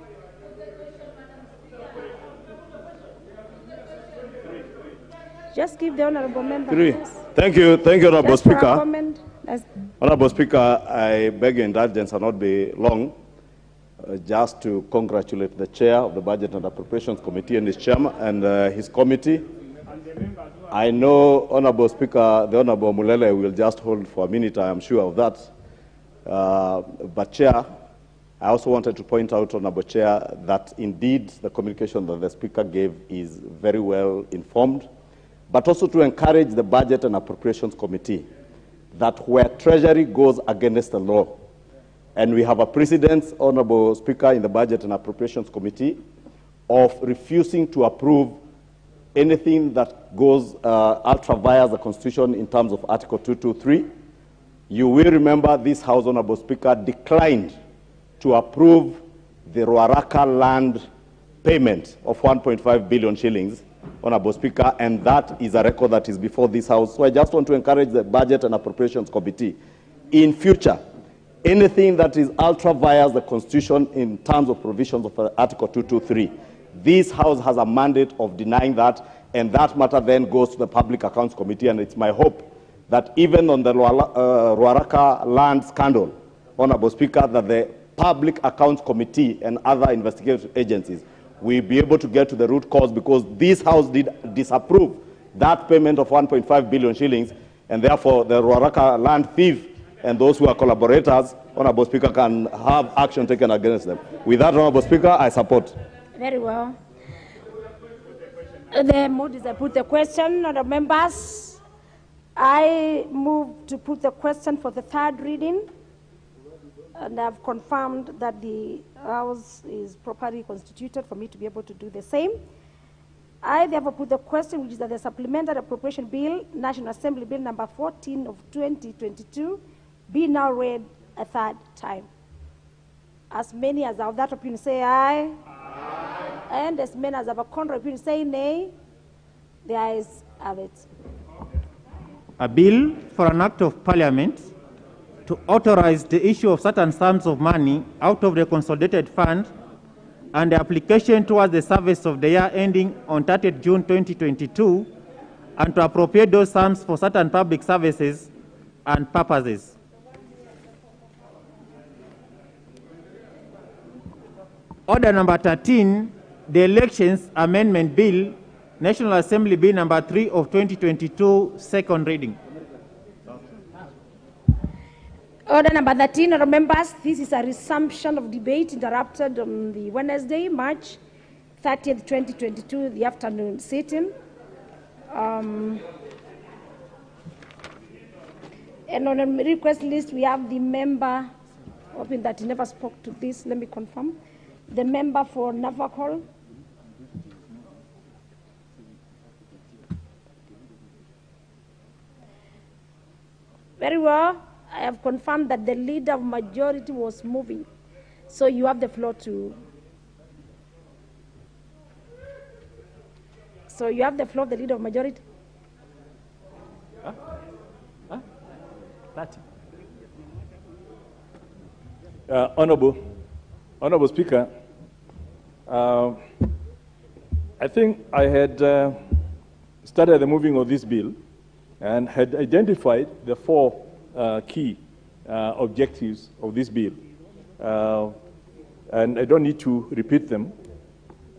Just give the Honourable member. Three. Thank you, Honourable Just for a Speaker. comment. Honourable Speaker, I beg your indulgence and not be long. Just to congratulate the chair of the Budget and Appropriations Committee and his chairman and his committee. I know, Honourable Speaker, the Honourable Mulele will just hold for a minute, I am sure of that. But Chair, I also wanted to point out, Honourable Chair, that indeed the communication that the Speaker gave is very well informed, but also to encourage the Budget and Appropriations Committee that where Treasury goes against the law, and we have a precedent, Honourable Speaker, in the Budget and Appropriations Committee of refusing to approve anything that goes ultra via the Constitution in terms of Article 223. You will remember this House, Honourable Speaker, declined to approve the Ruaraka land payment of 1.5 billion shillings, Honourable Speaker, and that is a record that is before this House. So I just want to encourage the Budget and Appropriations Committee, in future, anything that is ultra via the Constitution in terms of provisions of Article 223, this House has a mandate of denying that, and that matter then goes to the Public Accounts Committee, and it's my hope that even on the Ruaraka land scandal, Honourable Speaker, that the Public Accounts Committee and other investigative agencies will be able to get to the root cause, because this House did disapprove that payment of 1.5 billion shillings, and therefore the Ruaraka land thief and those who are collaborators, Honourable Speaker, can have action taken against them. With that, Honourable Speaker, I support. Very well. The mood is I put the question, Honourable members. I move to put the question for the third reading, and I've confirmed that the House is properly constituted for me to be able to do the same. I therefore put the question, which is that the Supplementary Appropriation Bill, National Assembly Bill number 14 of 2022, be now read a third time. As many as have that opinion say aye. Aye. And as many as have a contrary opinion say nay. The ayes have it. A bill for an act of Parliament to authorize the issue of certain sums of money out of the consolidated fund and the application towards the service of the year ending on 30th June 2022, and to appropriate those sums for certain public services and purposes. Order number 13, the Elections Amendment Bill, National Assembly Bill number 3 of 2022, second reading. Order number 13, Honourable members, this is a resumption of debate interrupted on the Wednesday, March 30th, 2022, the afternoon sitting. And on the request list, we have the member, hoping that he never spoke to this, let me confirm. The member for Navakol. Very well. I have confirmed that the leader of majority was moving. So you have the floor to... So you have the floor, the leader of majority. Honourable Speaker, I think I had started the moving of this bill and had identified the four key objectives of this bill. And I don't need to repeat them.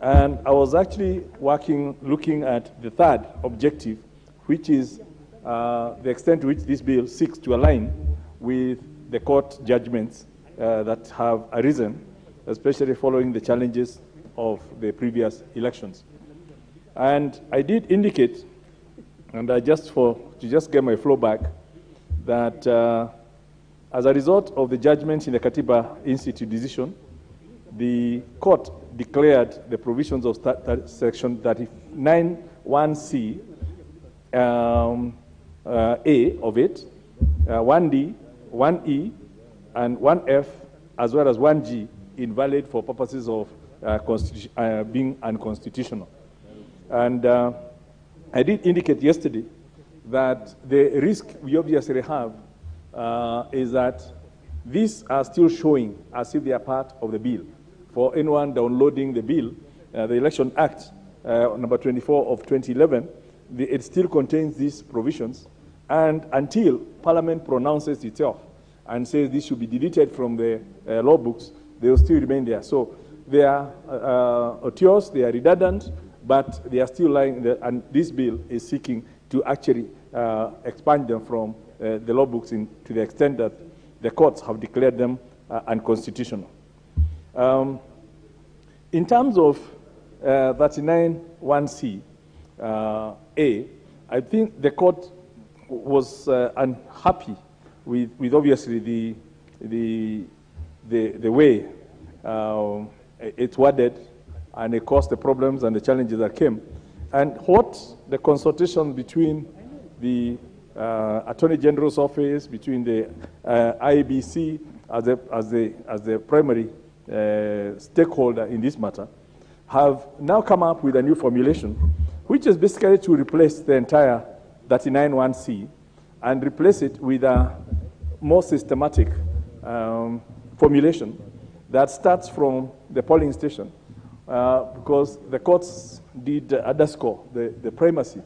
And I was actually looking at the third objective, which is the extent to which this bill seeks to align with the court judgments that have arisen, especially following the challenges of the previous elections. And I did indicate, and to just get my flow back, that as a result of the judgment in the Katiba Institute decision, the court declared the provisions of section 39(1)(c) A of it, 1D, 1E, and 1F, as well as 1G, invalid for purposes of being unconstitutional. And I did indicate yesterday that the risk we obviously have is that these are still showing as if they are part of the bill. For anyone downloading the bill, the Election Act, number 24 of 2011, it still contains these provisions, and until Parliament pronounces itself and says this should be deleted from the law books, they will still remain there. So they are otious, they are redundant, but they are still lying there, and this bill is seeking to actually expand them from the law books to the extent that the courts have declared them unconstitutional. In terms of 39(1)(c) A, I think the court was unhappy with obviously the way it's worded, and it caused the problems and the challenges that came. And what the consultation between the Attorney General's office, between the IEBC as the primary stakeholder in this matter, have now come up with a new formulation, which is basically to replace the entire 39(1)(c) and replace it with a more systematic formulation that starts from the polling station, because the courts did underscore the primacy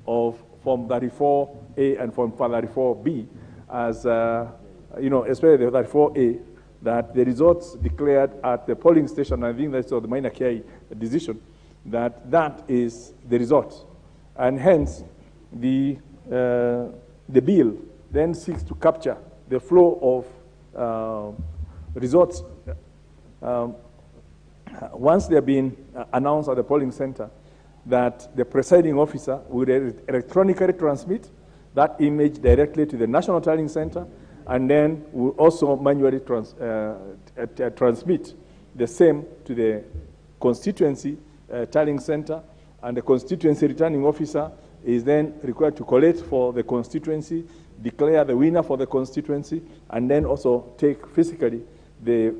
of Form 34A and Form 34B as, especially the 34A, that the results declared at the polling station, I think that's the minor care decision, that is the result. And hence, the bill then seeks to capture the flow of results once they have been announced at the polling center, that the presiding officer would electronically transmit that image directly to the National Tallying Center, and then will also manually transmit the same to the constituency tallying center, and the constituency returning officer is then required to collect for the constituency, declare the winner for the constituency, and then also take physically the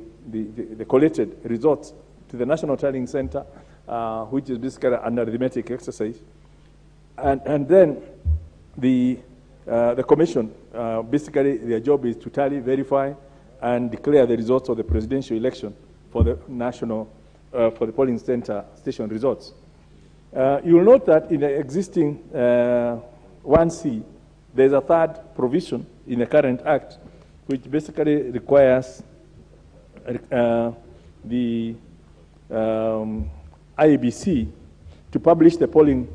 collected results to the National Tallying Center, which is basically an arithmetic exercise. And then the commission, basically their job is to tally, verify, and declare the results of the presidential election for the for the polling center station results. You will note that in the existing 1C, there's a third provision in the current act, which basically requires the IEBC to publish the polling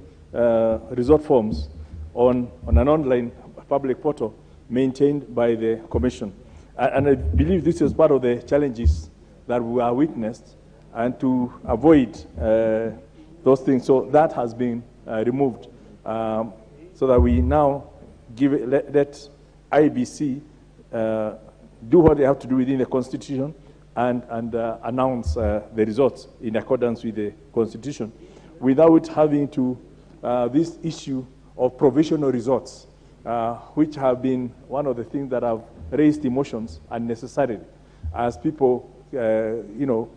result forms on an online public portal maintained by the Commission. And I believe this is part of the challenges that we are witnessed, and to avoid those things. So that has been removed, so that we now let IEBC do what they have to do within the Constitution and announce the results in accordance with the Constitution, without having to this issue of provisional results, which have been one of the things that have raised emotions unnecessarily, as people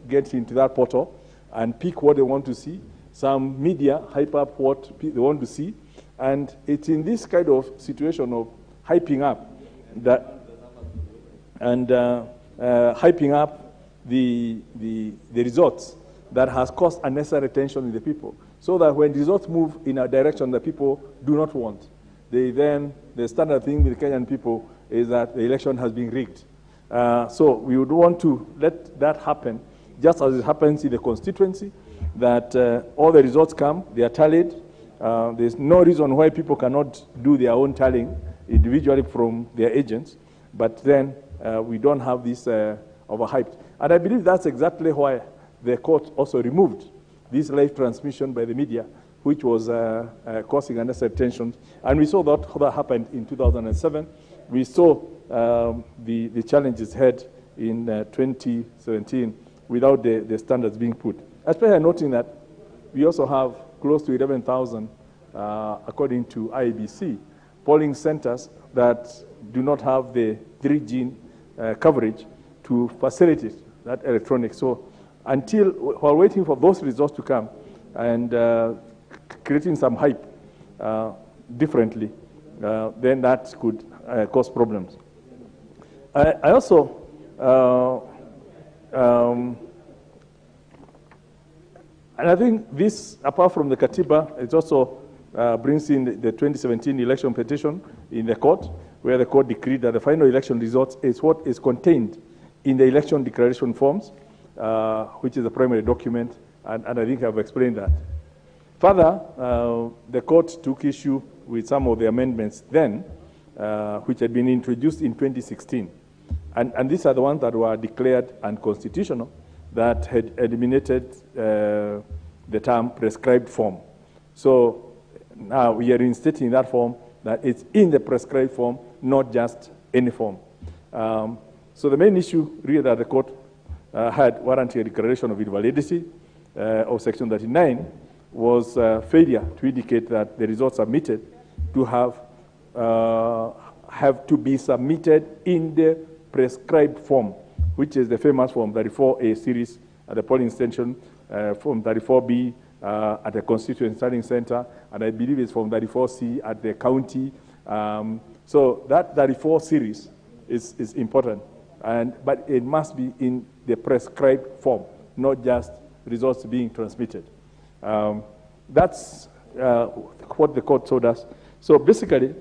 get into that portal and pick what they want to see. Some media hype up what they want to see, and it's in this kind of situation of hyping up that and hyping up the results that has caused unnecessary tension in the people, so that when results move in a direction that people do not want, the standard thing with the Kenyan people is that the election has been rigged. So we would want to let that happen, just as it happens in the constituency, that all the results come, they are tallied. There's no reason why people cannot do their own tallying individually from their agents, but then we don't have this overhyped. And I believe that's exactly why the court also removed this live transmission by the media, which was causing unnecessary tensions. And we saw that happened in 2007, we saw the challenges had in 2017 without the standards being put. Especially noting that we also have close to 11,000, according to IEBC, polling centers that do not have the 3G coverage to facilitate that electronic. So while waiting for those results to come and creating some hype differently, then that could cause problems. I also, and I think this, apart from the Katiba, it also brings in the 2017 election petition in the court, where the court decreed that the final election results is what is contained in the election declaration forms, which is the primary document, and I think I've explained that. Further, the court took issue with some of the amendments then, which had been introduced in 2016. And these are the ones that were declared unconstitutional, that had eliminated the term prescribed form. So now we are reinstating that form, that it's in the prescribed form, not just any form. So the main issue really that the court had warranting a declaration of invalidity of Section 39 was failure to indicate that the results submitted to have to be submitted in the prescribed form, which is the famous Form 34A series at the polling station, Form 34B at the Constituent Standing Center, and I believe it's Form 34C at the county. So that 34 series is important, but it must be in the prescribed form, not just results being transmitted. That's what the court told us. So basically,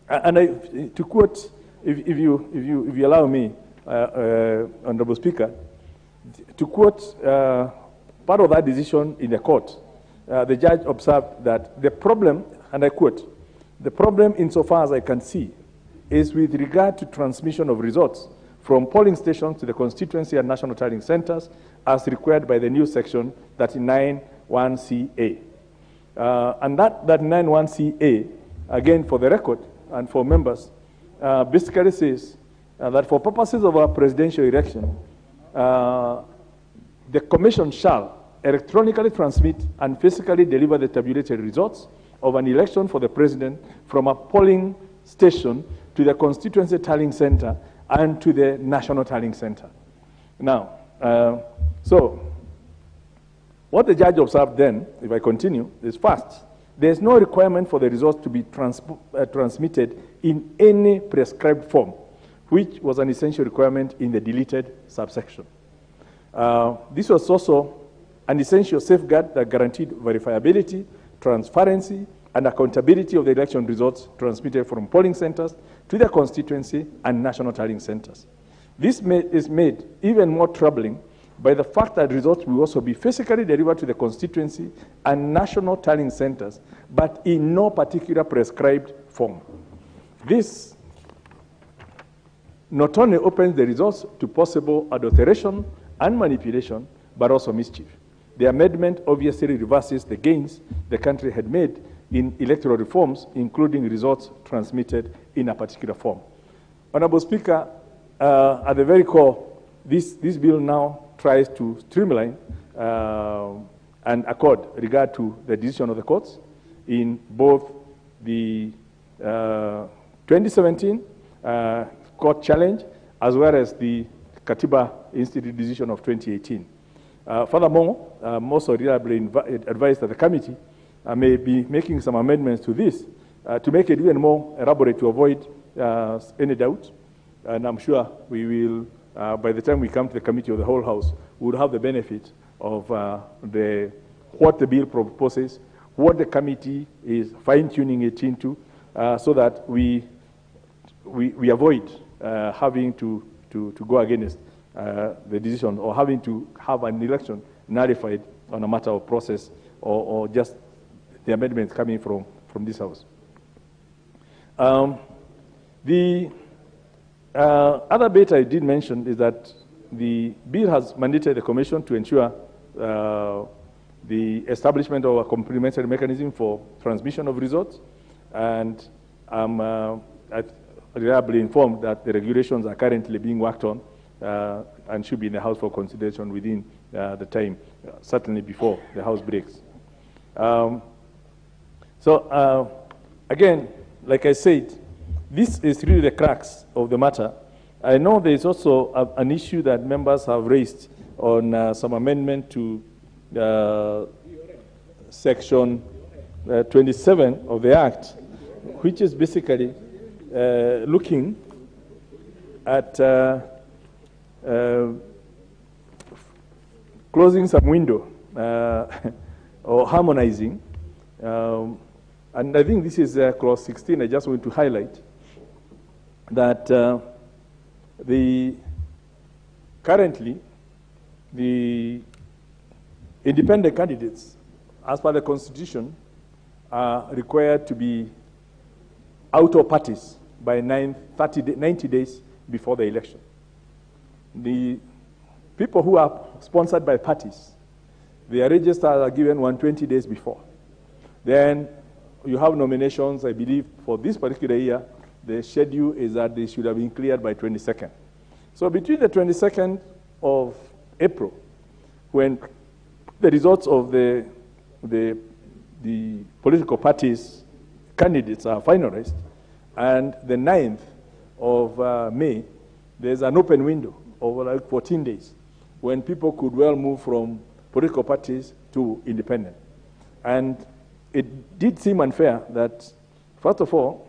and to quote, if you allow me, Honorable Speaker, to quote part of that decision in the court, the judge observed that the problem, and I quote, "The problem insofar as I can see is with regard to transmission of results from polling stations to the constituency and national tallying centers as required by the new section 39(1)(ca). And that 39(1)(ca), again for the record and for members, basically says that for purposes of a presidential election, the commission shall electronically transmit and physically deliver the tabulated results of an election for the president from a polling station to the constituency tallying center and to the national tallying center. Now, so what the judge observed then, if I continue, is first, there's no requirement for the results to be transmitted in any prescribed form, which was an essential requirement in the deleted subsection. This was also an essential safeguard that guaranteed verifiability, transparency, and accountability of the election results transmitted from polling centers to the constituency and national tallying centers. This is made even more troubling by the fact that results will also be physically delivered to the constituency and national tallying centers, but in no particular prescribed form. This not only opens the results to possible adulteration and manipulation, but also mischief. The amendment obviously reverses the gains the country had made in electoral reforms, including results transmitted in a particular form. Honorable Speaker, at the very core, this bill now tries to streamline and accord regard to the decision of the courts in both the 2017 court challenge as well as the Katiba Institute decision of 2018. Furthermore, most reliably advised that the committee may be making some amendments to this to make it even more elaborate to avoid any doubt. And I'm sure we will, by the time we come to the committee of the whole House, we will have the benefit of what the bill proposes, what the committee is fine-tuning it into, so that we avoid having to go against the decision or having to have an election nullified on a matter of process or just the amendments coming from this House. The other bit I did mention is that the bill has mandated the Commission to ensure the establishment of a complementary mechanism for transmission of results. And reliably informed that the regulations are currently being worked on and should be in the House for consideration within the time, certainly before the House breaks. Again, like I said, this is really the crux of the matter. I know there is also an issue that members have raised on some amendment to Section 27 of the Act, which is basically looking at closing some window or harmonizing. And I think this is clause 16. I just want to highlight that currently the independent candidates, as per the Constitution, are required to be out of parties by 90 days before the election. The people who are sponsored by parties, their registers are given 120 days before. Then you have nominations, I believe, for this particular year. The schedule is that they should have been cleared by 22nd. So between the 22nd of April, when the results of the political parties' candidates are finalized, and the 9th of May, there's an open window of like 14 days when people could well move from political parties to independent. And it did seem unfair that, first of all,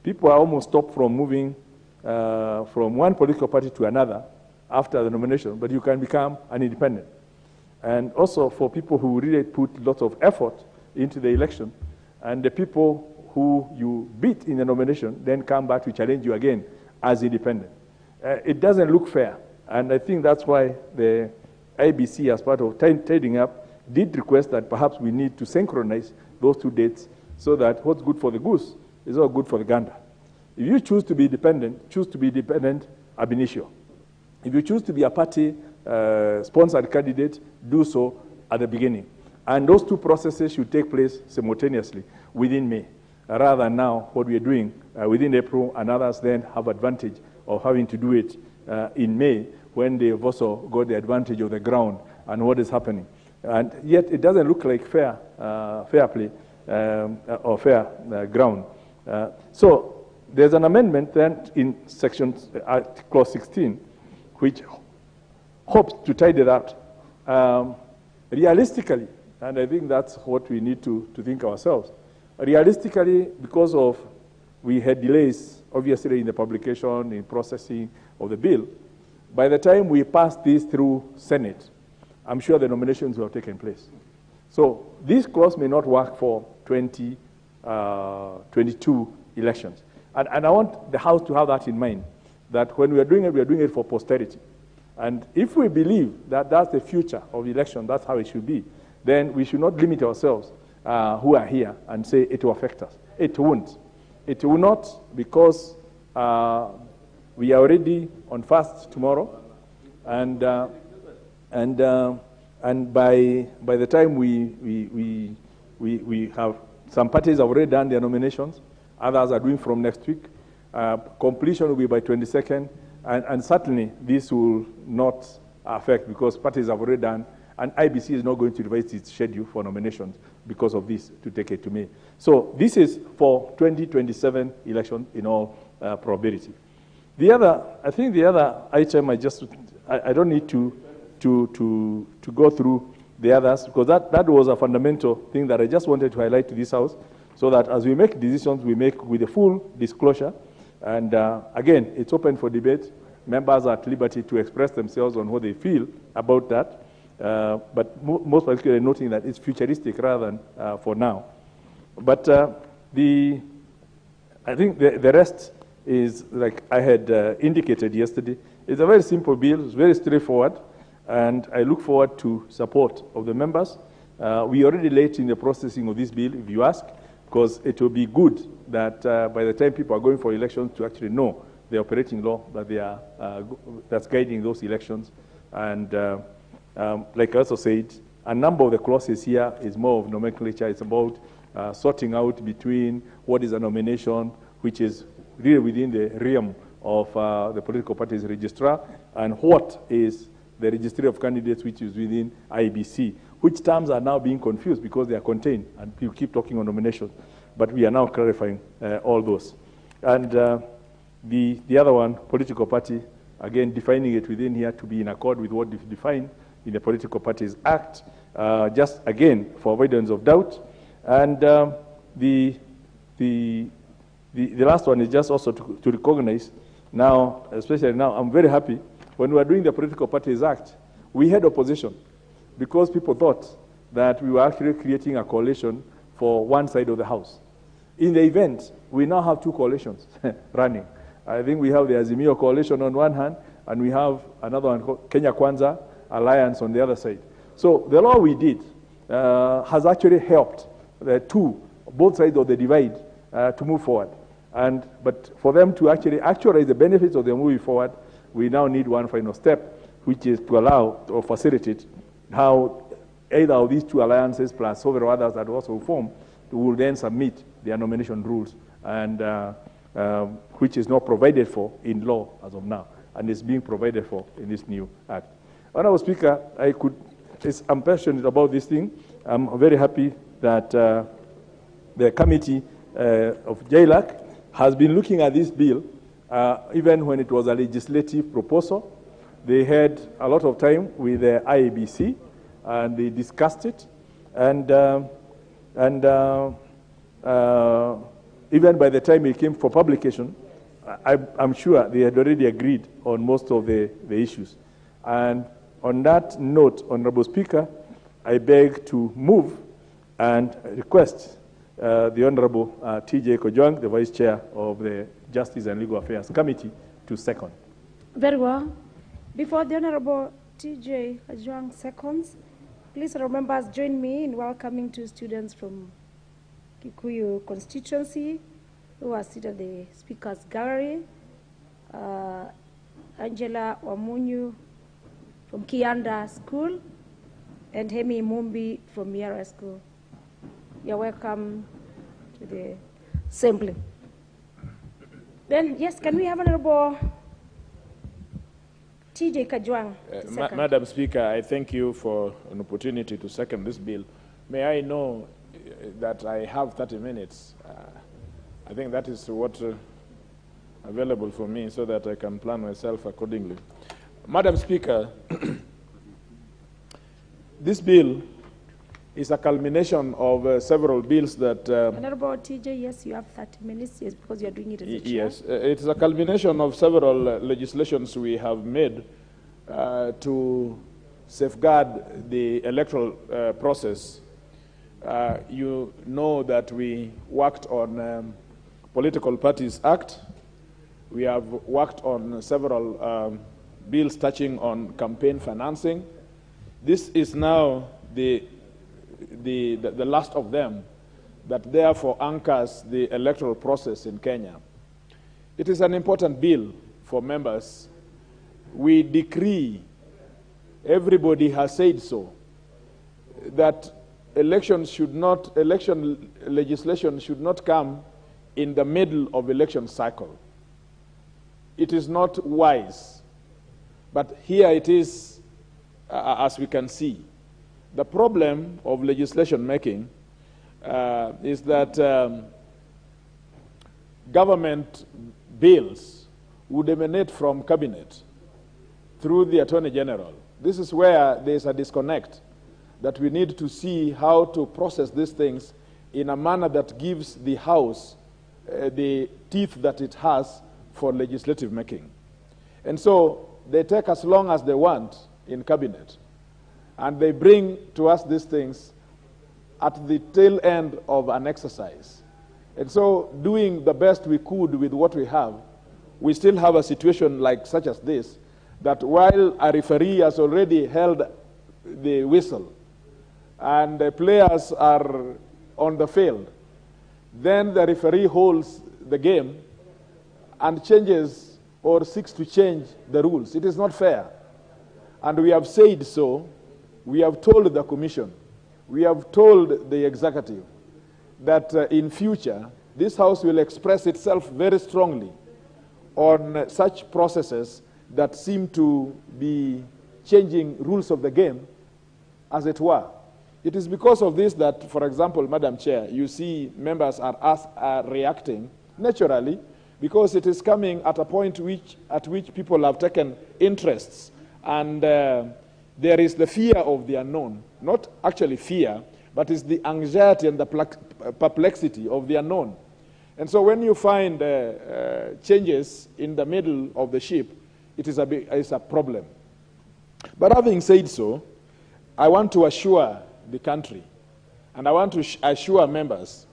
people are almost stopped from moving from one political party to another after the nomination, but you can become an independent. And also for people who really put lots of effort into the election, and the people who you beat in the nomination then come back to challenge you again as independent. It doesn't look fair, and I think that's why the IBC, as part of tidying up, did request that perhaps we need to synchronize those two dates so that what's good for the goose is all good for the gander. If you choose to be independent ab initio. If you choose to be a party sponsored candidate, do so at the beginning. And those two processes should take place simultaneously within May, rather than now what we are doing within April, and others then have advantage of having to do it in May when they've also got the advantage of the ground and what is happening. And yet it doesn't look like fair play or fair ground. So there's an amendment then in section clause 16, which hopes to tidy that realistically, and I think that's what we need to think ourselves. Realistically, because of we had delays, obviously, in the publication, in processing of the bill, by the time we pass this through Senate, I'm sure the nominations will have taken place. So this clause may not work for 2022 elections. And I want the House to have that in mind, that when we are doing it for posterity. And if we believe that that's the future of the election, that's how it should be, then we should not limit ourselves who are here and say it will affect us. It won't. It will not, because we are already on fast tomorrow, and by the time we have, some parties have already done their nominations, others are doing from next week. Completion will be by 22nd, and certainly this will not affect, because parties have already done, and IBC is not going to revise its schedule for nominations because of this to take it to May. So this is for 2027 election in all probability. I think the other item, I don't need to go through the others, because that was a fundamental thing that I just wanted to highlight to this House, so that as we make decisions, we make with a full disclosure. And again, it's open for debate. Members are at liberty to express themselves on what they feel about that, but most particularly noting that it's futuristic rather than for now. But I think the rest is, like I had indicated yesterday, it's a very simple bill, it's very straightforward, and I look forward to support of the members. We are already late in the processing of this bill, if you ask, because it will be good that by the time people are going for elections to actually know the operating law that they are that's guiding those elections. And like I also said, a number of the clauses here is more of nomenclature. It's about sorting out between what is a nomination, which is really within the realm of the political party's registrar, and what is the registry of candidates, which is within IBC, which terms are now being confused because they are contained, and people keep talking on nominations. But we are now clarifying all those. And the other one, political party, again, defining it within here to be in accord with what is defined in the Political Parties Act, just again, for avoidance of doubt. And the last one is just also to recognize now, especially now, I'm very happy, when we were doing the Political Parties Act, we had opposition because people thought that we were actually creating a coalition for one side of the House. In the event, we now have two coalitions running. I think we have the Azimio coalition on one hand, and we have another one called Kenya Kwanza Alliance on the other side. So the law we did has actually helped both sides of the divide to move forward. But for them to actually actualize the benefits of the moving forward, we now need one final step, which is to allow or facilitate how either of these two alliances plus several others that also form will then submit their nomination rules, and which is not provided for in law as of now, and is being provided for in this new act. Honourable Speaker, I'm passionate about this thing. I'm very happy that the committee of JLAC has been looking at this bill, even when it was a legislative proposal. They had a lot of time with the IEBC, and they discussed it, and even by the time it came for publication, I'm sure they had already agreed on most of the issues. And on that note, Honourable Speaker, I beg to move and request the Honourable T.J. Kojwang, the Vice Chair of the Justice and Legal Affairs Committee, to second. Very well. Before the Honourable T.J. Kojwang seconds, please remember, join me in welcoming two students from Kikuyu constituency who are seated at the Speaker's Gallery. Angela Wamunyu from Kianda School and Hemi Mumbi from Miara School. You're welcome to the assembly. Then, yes, can we have Honorable T.J. Kojwang? Madam Speaker, I thank you for an opportunity to second this bill. May I know that I have 30 minutes? I think that is what available for me so that I can plan myself accordingly. Madam Speaker, this bill is a culmination of several bills that... Honorable T.J., yes, you have 30 minutes, yes, because you are doing it as a chair. Yes, it is a culmination of several legislations we have made to safeguard the electoral process. You know that we worked on Political Parties Act. We have worked on several bills touching on campaign financing. This is now the last of them that therefore anchors the electoral process in Kenya. It is an important bill for members. We decree, everybody has said so, that election legislation should not come in the middle of election cycle. It is not wise, but here it is, as we can see. The problem of legislation making is that government bills would emanate from cabinet through the Attorney General. This is where there is a disconnect, that we need to see how to process these things in a manner that gives the House the teeth that it has for legislative making. And so they take as long as they want in cabinet, and they bring to us these things at the tail end of an exercise. And so, doing the best we could with what we have, we still have a situation like such as this, that while a referee has already held the whistle and the players are on the field, then the referee holds the game and changes or seeks to change the rules. It is not fair. And we have said so. We have told the Commission, we have told the Executive that in future, this House will express itself very strongly on such processes that seem to be changing rules of the game, as it were. It is because of this that, for example, Madam Chair, you see members are reacting naturally, because it is coming at a point at which people have taken interests, and there is the fear of the unknown. Not actually fear, but it's the anxiety and the perplexity of the unknown. And so when you find changes in the middle of the ship, it is a problem. But having said so, I want to assure the country, and I want to assure members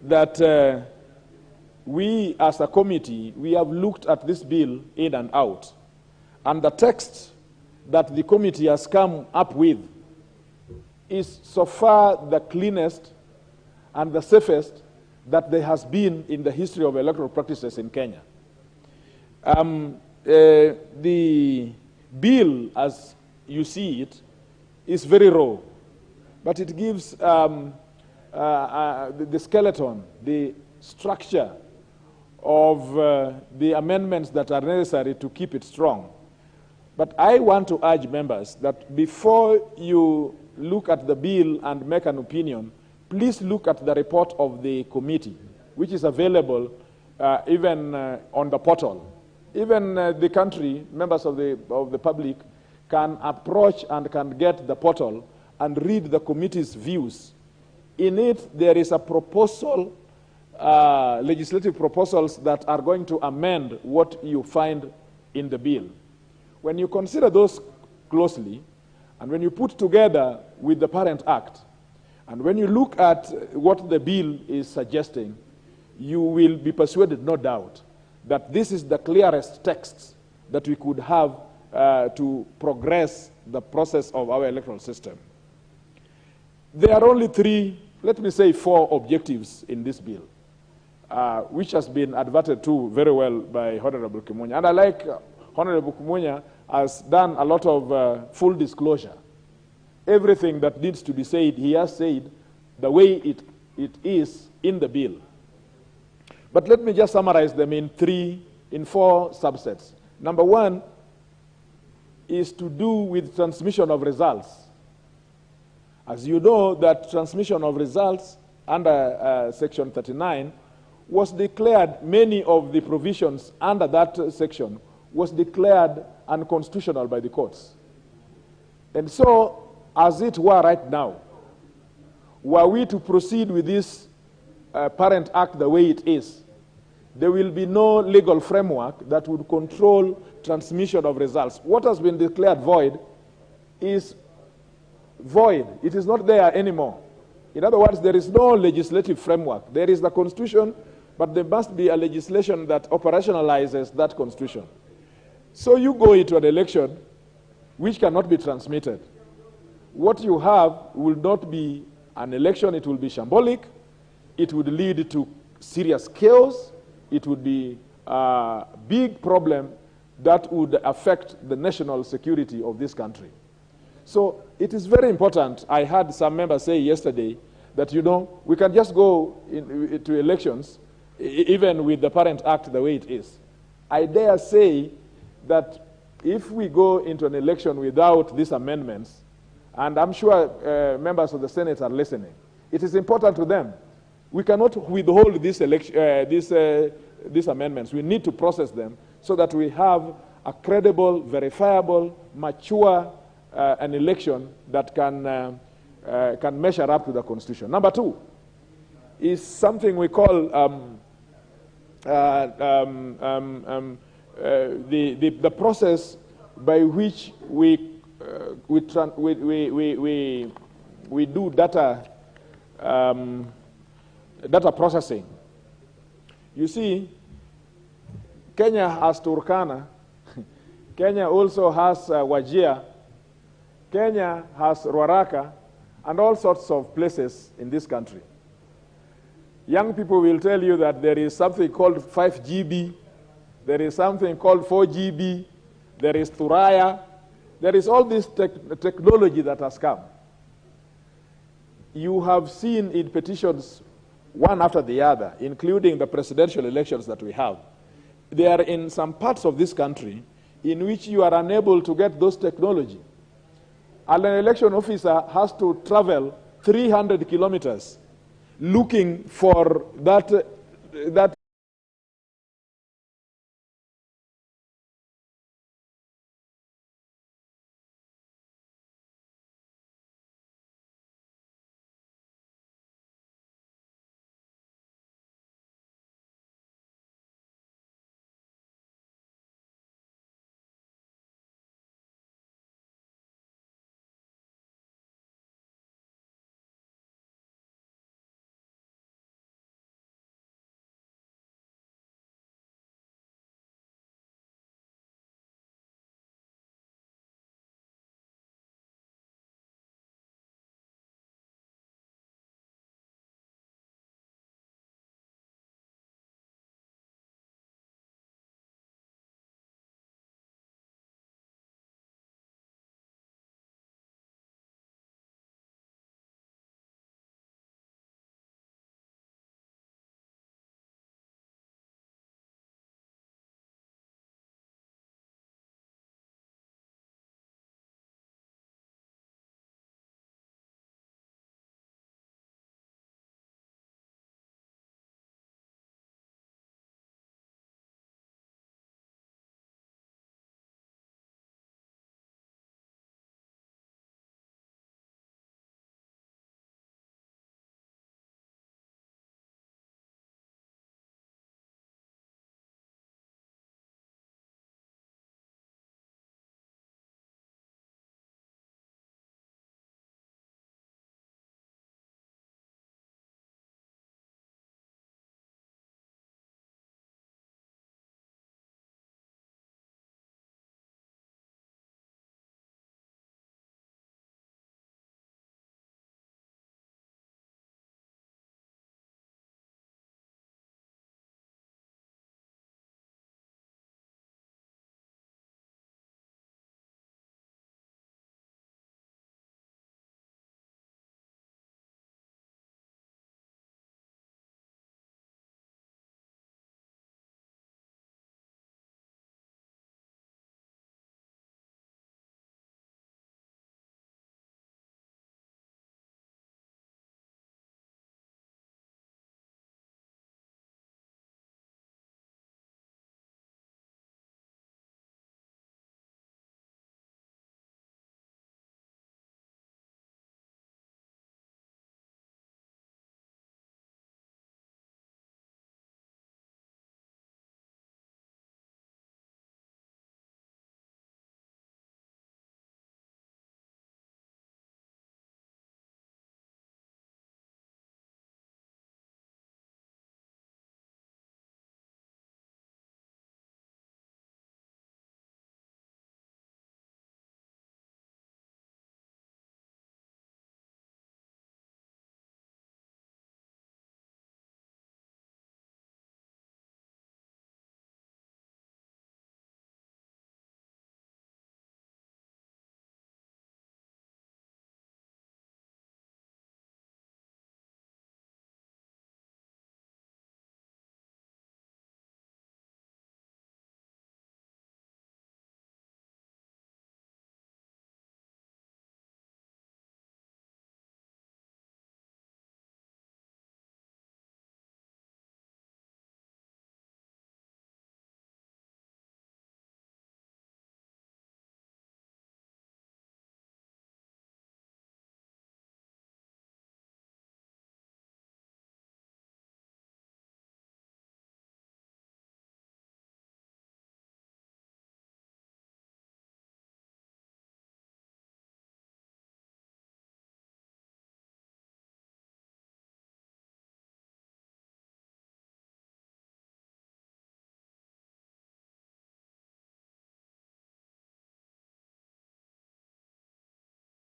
that we as a committee, we have looked at this bill in and out. And the text that the committee has come up with is so far the cleanest and the safest that there has been in the history of electoral practices in Kenya. The bill, as you see it, is very raw, but it gives the skeleton, the structure of the amendments that are necessary to keep it strong. But I want to urge members that before you look at the bill and make an opinion, please look at the report of the committee, which is available even on the portal. Even the country, members of the public, can approach and can get the portal and read the committee's views. In it, there is a proposal, legislative proposals that are going to amend what you find in the bill. When you consider those closely, and when you put together with the parent act, and when you look at what the bill is suggesting, you will be persuaded, no doubt, that this is the clearest text that we could have to progress the process of our electoral system. There are only four objectives in this bill, which has been adverted to very well by Honorable Kimunya. And I like Honorable Kimunya has done a lot of full disclosure. Everything that needs to be said, he has said the way it is in the bill. But let me just summarize them in four subsets. Number one is to do with transmission of results. As you know, that transmission of results under Section 39 was declared, many of the provisions under that section was declared unconstitutional by the courts. And so, as it were right now, were we to proceed with this parent act the way it is, there will be no legal framework that would control transmission of results. What has been declared void is void. It is not there anymore. In other words, there is no legislative framework. There is the Constitution, but there must be a legislation that operationalizes that Constitution. So you go into an election which cannot be transmitted. What you have will not be an election, it will be shambolic, it would lead to serious chaos, it would be a big problem that would affect the national security of this country. So it is very important. I heard some members say yesterday that, you know, we can just go to elections even with the parent act the way it is. I dare say that if we go into an election without these amendments, and I'm sure members of the Senate are listening, it is important to them. We cannot withhold these amendments. We need to process them so that we have a credible, verifiable, mature an election that can measure up to the Constitution. Number two is something we call the process by which we do data processing. You see, Kenya has Turkana, Kenya also has Wajir, Kenya has Ruaraka, and all sorts of places in this country. Young people will tell you that there is something called 5GB, there is something called 4GB, there is Thuraya, there is all this technology that has come. You have seen in petitions one after the other, including the presidential elections that we have. There are in some parts of this country in which you are unable to get those technology. And an election officer has to travel 300 kilometers looking for that